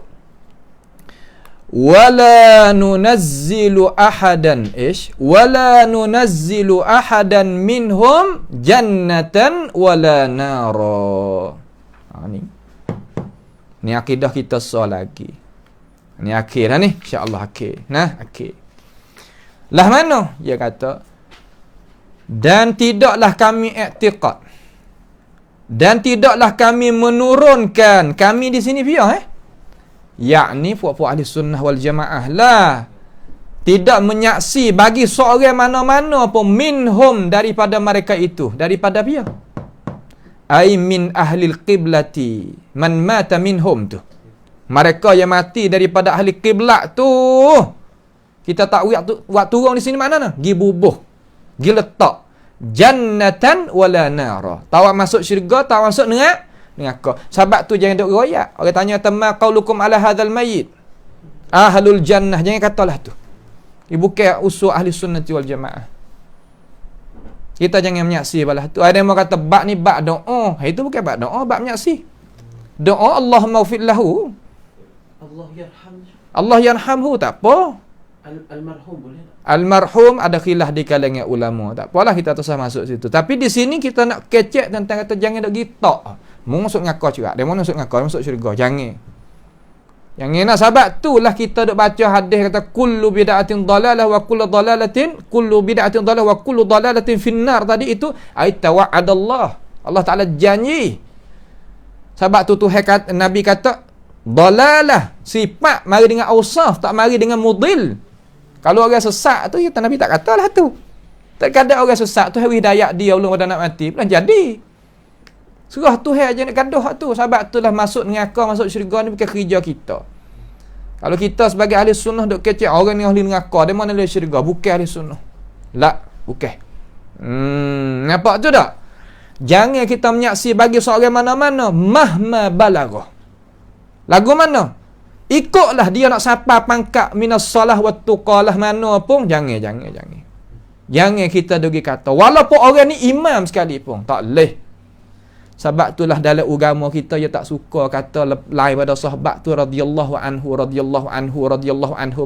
S1: wala nunazzilu ahadan wala nunazzilu ahadan minhum jannatan wala nara. Ni akidah kita soal lagi. Ni akhir dah ni, insya-Allah akhir. Akhir. Lah mana? Dia kata dan tidaklah kami i'tiqad dan tidaklah kami menurunkan, kami di sini pihak yakni puak-puak ahli sunnah wal jamaah lah, tidak menyaksi bagi seorang mana-mana pun minhum daripada mereka itu, daripada pihak ai min ahlil qiblati man mata minhum tu, mereka yang mati daripada ahli kiblat tu. Kita tak buat turun di sini makna gi bubuh, gi letak jannatan wala nara. Tawak masuk syurga, tak masuk neraka. Sebab tu jangan duk royak. Orang tanya tamma qaulukum ala hadzal mayyit ahlul jannah, jangan katalah tu. Bukan usul ahli sunnati wal jamaah. Kita jangan menyaksi balah tu. Ada yang mau kata bab ni bab doa. Itu bukan bab doa, bab menyaksi. Doa Allahumma ufid lahu. Allah yarhamhu tak apa.
S2: Almarhum boleh tak?
S1: Almarhum ada khilaf di kalangan ulama. Tak apalah kita tak usah masuk situ. Tapi di sini kita nak kecek tentang kata jangan dok gitak. Mu masuk ngakau juga. Dia mau masuk ngakau, masuk syurga. Jangan. Yang ni nak sebab itulah kita dok baca hadis kata kullu bid'atin dalalah wa kullu bid'atin dalalah wa kullu dalalatin finnar tadi itu ai tawa'adallah. Allah Taala janji. Sebab tu Tuhan kata, Nabi kata dalalah sifat mari dengan ausaf, tak mari dengan mudil. Kalau orang sesat tu kita Nabi tak katalah tu. Terkadang orang sesat tu hidayah dia ulun pada nak mati pun jadi. Surah Tuhan aja nak gaduh tu. Sebab itulah masuk neraka, masuk syurga ni bukan kerja kita. Kalau kita sebagai ahli sunnah duk kecek orang ni ahli neraka, dia mana ahli syurga? Bukan ahli sunnah. La, bukan. Nampak tu tak? Jangan kita menyaksi bagi seorang mana-mana mahma balagha. Lagu mana? Ikutlah dia nak sapa pangkat minas salah wa tuqalah mana pun, jangan. Jangan kita dugi kata walaupun orang ni imam sekalipun, tak leh. Sebab itulah dalam agama kita dia tak suka kata lain pada sahabat tu radhiyallahu anhum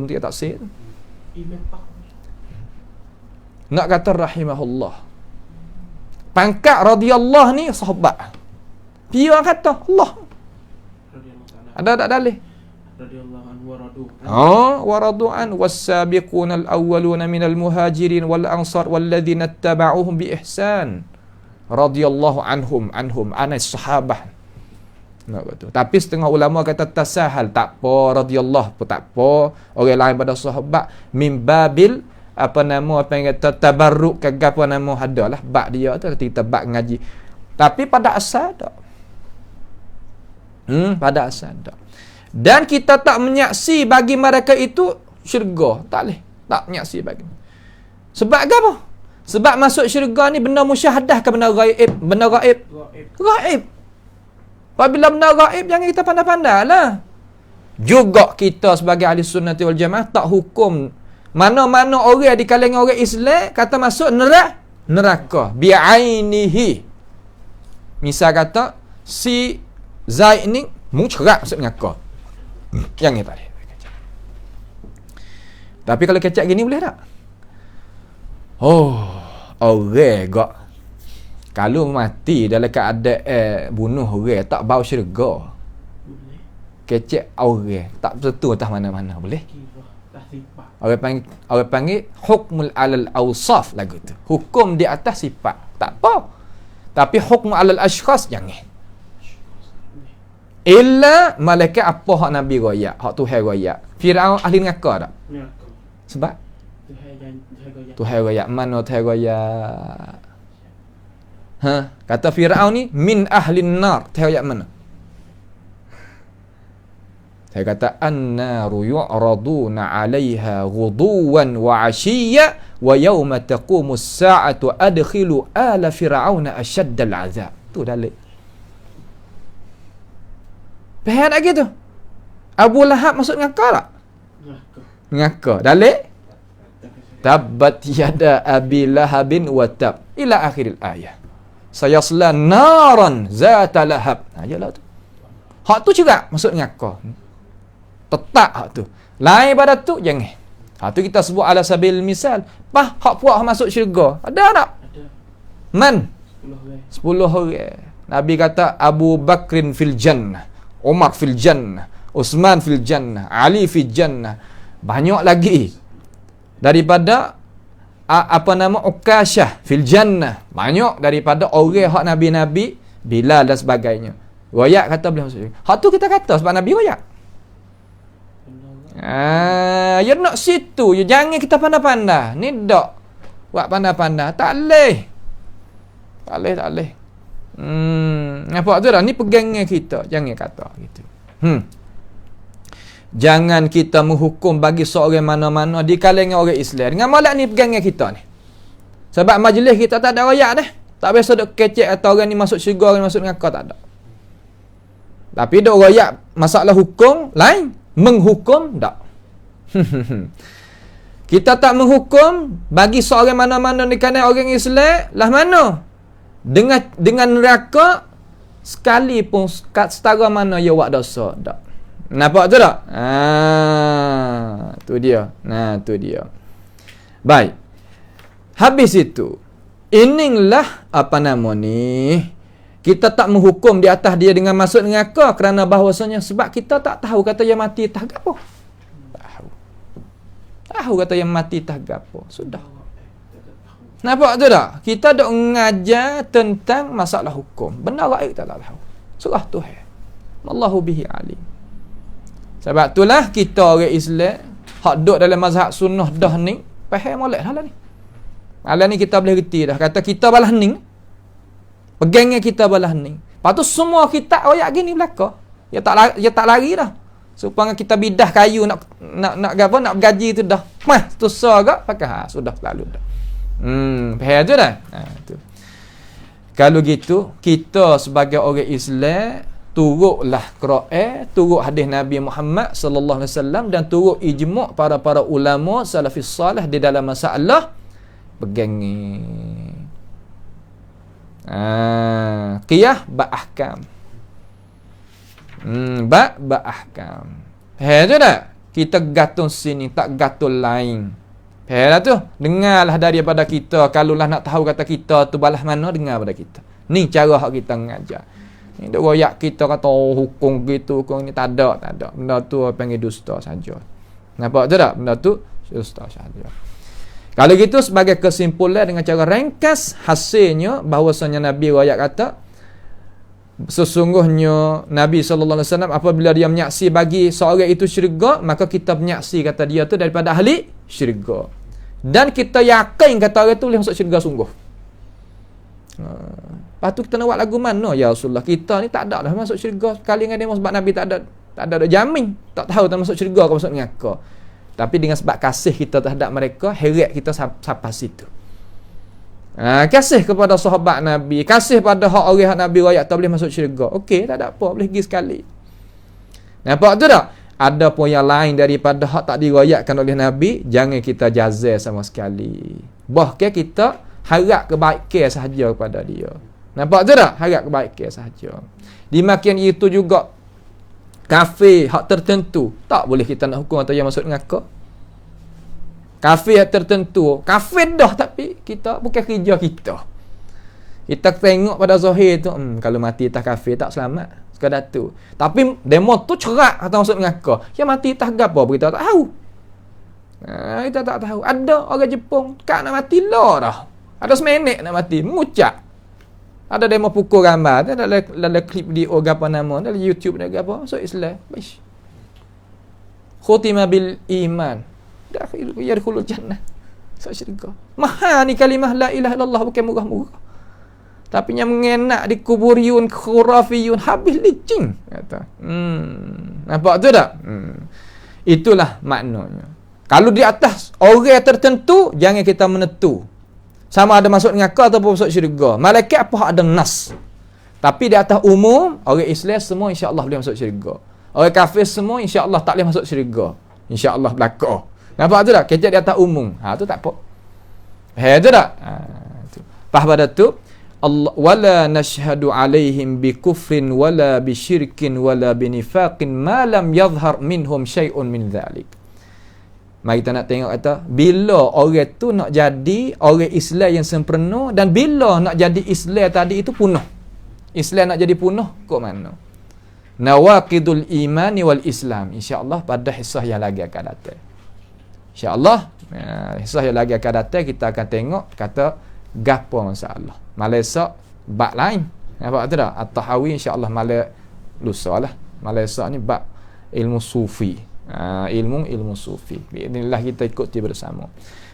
S1: dia tak sih. Nak kata rahimahullah. Pangkat radhiyallahu ni sahabat. Dia kata Allah. Ada tak dalih?
S2: Radhiyallahu anhu wa radu.
S1: Wa radu an was-sabiquna al-awwaluna minal muhajirin wal ansar walladzina ittaba'uuhum bi ihsan. Radhiyallahu anhum anas sahabah. Nak betul. Tapi setengah ulama kata tasahal, tak apa radhiyallahu pun tak apa. Orang lain pada sahabat min babil apa yang kata tabarruk ke apa nama adalah bab dia tu kita bab ngaji. Tapi pada asal tak. Pada asal tak. Dan kita tak menyaksi bagi mereka itu syurga. Tak boleh. Tak menyaksi bagi. Sebab apa? Sebab masuk syurga ni benda musyahadah ke benda gaib? Benda gaib. Gaib. Apabila benda gaib jangan kita pandai-pandai lah. Juga kita sebagai ahli sunnati wal jamaah tak hukum mana-mana orang di kalangan orang Islam kata masuk neraka bi'ainihi. Misal kata si Zaid ni mucerak masuk neraka. Yang ni tak boleh. Tapi kalau kecak gini boleh tak? Orang gak kalau mati dalam keadaan bunuh orang tak bau syurga. Kecek orang tak betul atas mana-mana boleh? Orang panggil hukmul alal awsaf lagu tu. Hukum di atas sifat. Tak apa. Tapi hukm alal ashkhas jangan. Illa malaikat apa hak Nabi royak, hak Tuhan royak. Firaun ahli neraka tak? Sebab Tuhan royak. Mana Tuhan royak? Kata Firaun ni min ahlin nar. Tuhan royak mana? Saya kata annaru yu'raduna 'alaiha ghuduwan wa 'ashiyya wa yawma taqumu as-sa'atu adkhilu ala fir'auna ashaddal 'azab. Tu dalil. Faham tak gitu? Abu Lahab masuk neraka tak? Neraka. Dalil? Tabbat yada abi lahabin wa tab ila akhiril ayah. Sayasla naran zata lahab. Ajalah tu. Hak tu juga masuk neraka. Tetap hak tu. Lain pada tu jangan. Hak tu kita sebut ala sabil misal. Hak puak masuk syurga. Ada tak? Ada. Man? 10 orang. Nabi kata Abu Bakrin fil jannah, Umar fil jannah, Uthman fil jannah, Ali fil jannah. Banyak lagi. Daripada Uqasyah fil jannah. Banyak daripada orang hak nabi-nabi, Bilal dan sebagainya. Royak kata boleh masuk syurga. Hak tu kita kata sebab Nabi royak. Ya nak situ. Ya jangan kita pandai-pandai. Ni dak buat pandai-pandai. Tak boleh. Tak boleh. Nampak tu dah. Ni pegangnya kita. Jangan kata gitu. Jangan kita menghukum bagi seorang mana-mana di kalangan orang Islam. Dengan malak ni pegangnya kita ni. Sebab majlis kita tak ada royak dah. Tak biasa duk kecek atau orang ni masuk syurga, orang ni masuk neraka, tak ada. Tapi duk royak masalah hukum lain. Menghukum tak. Kita tak menghukum bagi seorang mana-mana di kalangan orang Islam lah mana dengan neraka sekalipun setara mana ia buat dosa tak. Nampak tu tak? Tu dia. Tu dia. Baik. Habis itu, inilah apa nama ni? Kita tak menghukum di atas dia dengan masuk neraka kerana bahawasanya sebab kita tak tahu kata yang mati tah gapo. Tahu kata yang mati tah gapo. Sudah. Nampak tu tak? Kita dok mengajar tentang masalah hukum. Benda gaib tak tahu. Surah Tuhan. Allahu bihi alim. Sebab itulah kita orang Islam hak duk dalam mazhab sunnah dah ni, faham molek dah lah ni. Malam ni kita boleh reti dah. Kata kita balah ning. Pegangnya kita balah ning. Lepas tu semua kita royak gini belaka. Ya tak lari dah. Supaya kita bidah kayu nak gaji tu dah. Mah tu agak pakai sudah lalu dah. Faham tu dah. Tu. Kalau gitu, kita sebagai orang Islam turutlah Quran, turut hadis Nabi Muhammad sallallahu alaihi wasallam dan turut ijma' para ulama salafis salih di dalam masalah pegang ni. Qiyah ba'ahkam. Ba'ahkam. Tu tak? Kita gatung sini, tak gatung lain. Lah tu. Dengarlah daripada kita. Kalaulah nak tahu kata kita tu balas mana, dengar pada kita. Ni cara hak kita mengajar. Ni duk royak kita kata hukum gitu, hukum ni tak ada. Benda tu panggil dusta saja. Nampak tu tak? Benda tu dusta saja. Kalau gitu sebagai kesimpulan dengan cara ringkas, hasilnya bahawasanya Nabi royak kata sesungguhnya Nabi SAW apabila dia menyaksi bagi seorang itu syurga, maka kita menyaksi kata dia tu daripada ahli syurga. Dan kita yakin kata orang tu boleh masuk syurga sungguh. Lepas tu kita nak buat lagu mana? Ya Rasulullah, kita ni tak ada dah masuk syurga sekali dengan dia sebab Nabi tak ada jamin. Tak tahu tak masuk syurga ke masuk neraka. Tapi dengan sebab kasih kita terhadap mereka, heret kita sampai situ. Kasih kepada sahabat Nabi, kasih pada hak orang Nabi royak tak boleh masuk syurga. Okey, tak ada apa, boleh pergi sekali. Nampak tu tak? Ada pun yang lain daripada hak tak diroyakkan oleh Nabi, jangan kita jazal sama sekali. Bahkan kita harap kebaikan sahaja kepada dia. Nampak tu tak? Harap kebaikan sahaja. Dimakan itu juga kafir hak tertentu, tak boleh kita nak hukum atau yang masuk neraka. Kafir hak tertentu, kafir dah tapi kita bukan kerja kita. Kita tengok pada zahir tu, kalau mati tak kafir tak selamat. Sekadar tu. Tapi demo tu cerak atau masuk neraka. Yang mati tak gapo kita tak tahu. Kita tak tahu. Ada orang Jepun kak nak mati lah dah. Ada semenek nak mati, mucak. Ada demo pukul gambar, ada klip video apa nama, dalam YouTube dan apa, masuk Islam. Baik. Khutima bil iman. Yadkhulul jannah. Masuk syurga. Mahal ni kalimah la ilaha illallah, bukan murah-murah. Tapi yang mengenak di kuburiyun, khurafiyun, habis licin kata. Nampak tu tak? Itulah maknanya. Kalau di atas orang tertentu, jangan kita menentu sama ada masuk neraka ataupun masuk syurga. Malaikat apa ada nas. Tapi di atas umum, orang Islam semua insya-Allah boleh masuk syurga. Orang kafir semua insya-Allah tak boleh masuk syurga. Insya-Allah belaka. Nampak tu tak? Kecek di atas umum. Tu tak apa. Tu tak? Tu. Faham pada tu? Allah wala nashhadu alaihim bi kufrin wala bi syirkin wala bi nifaqin ma lam yadhhar minhum syai'un min dhalik. Mari kita nak tengok kata bila orang tu nak jadi orang Islam yang sempurna dan bila nak jadi Islam tadi itu punah. Islam nak jadi punah kok mana? Nawaqidul imani wal Islam. Insya-Allah pada hisah yang lagi akan datang. Insya-Allah hisah yang lagi akan datang kita akan tengok kata gapo masalah. Malaysia bab lain. Nampak tu tak? At-Tahawi insya-Allah malam lusa lah. Malaysia ni bab ilmu sufi. Ilmu sufi. Inilah kita ikuti bersama.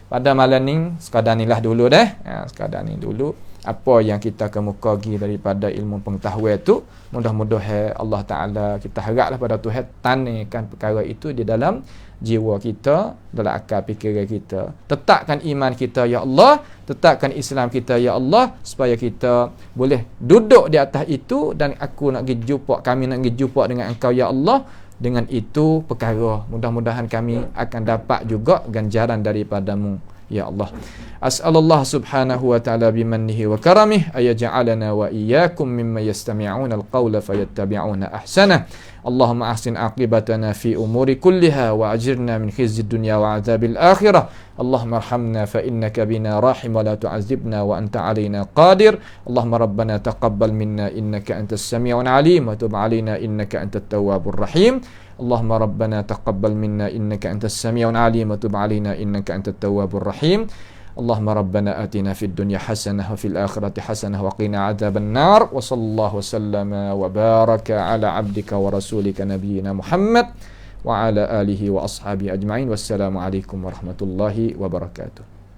S1: Pada malam ni sekadar inilah dulu dah. Sekadar ni dulu apa yang kita kemukakan daripada ilmu pengetahuan itu. Mudah-mudahan Allah Taala kita haraplah pada Tuhan tanamkan perkara itu di dalam jiwa kita, dalam akal fikiran kita. Tetapkan iman kita ya Allah, tetapkan Islam kita ya Allah supaya kita boleh duduk di atas itu dan aku nak pergi jumpa, kami nak pergi jumpa dengan Engkau ya Allah. Dengan itu perkara mudah-mudahan kami akan dapat juga ganjaran daripadamu ya Allah. As'alullah subhanahu wa ta'ala bimannihi wa karamih ayaj'alana wa iyyakum mimman yastami'una al-qawla fayattabi'una ahsana. Allahumma ahsin aqibatana fi umuri kulliha wa ajirna min khizyi dunya wa adzabil akhirah. Allahumma arhamna fa innaka bina rahim wa la tu'azibna wa anta alaina qadir. Allahumma rabbana taqabbal minna innaka antas sami'un alim wa tub alaina innaka antat tawwabur rahim. اللهم ربنا تقبل منا إنك أنت السميع العليم وتب علينا إنك أنت التواب الرحيم اللهم ربنا آتنا في الدنيا حسنة وفي الآخرة حسنة وقنا عذاب النار وصلى الله وسلم وبارك على عبدك ورسولك نبينا محمد وعلى آله وأصحابه أجمعين والسلام عليكم ورحمة الله وبركاته.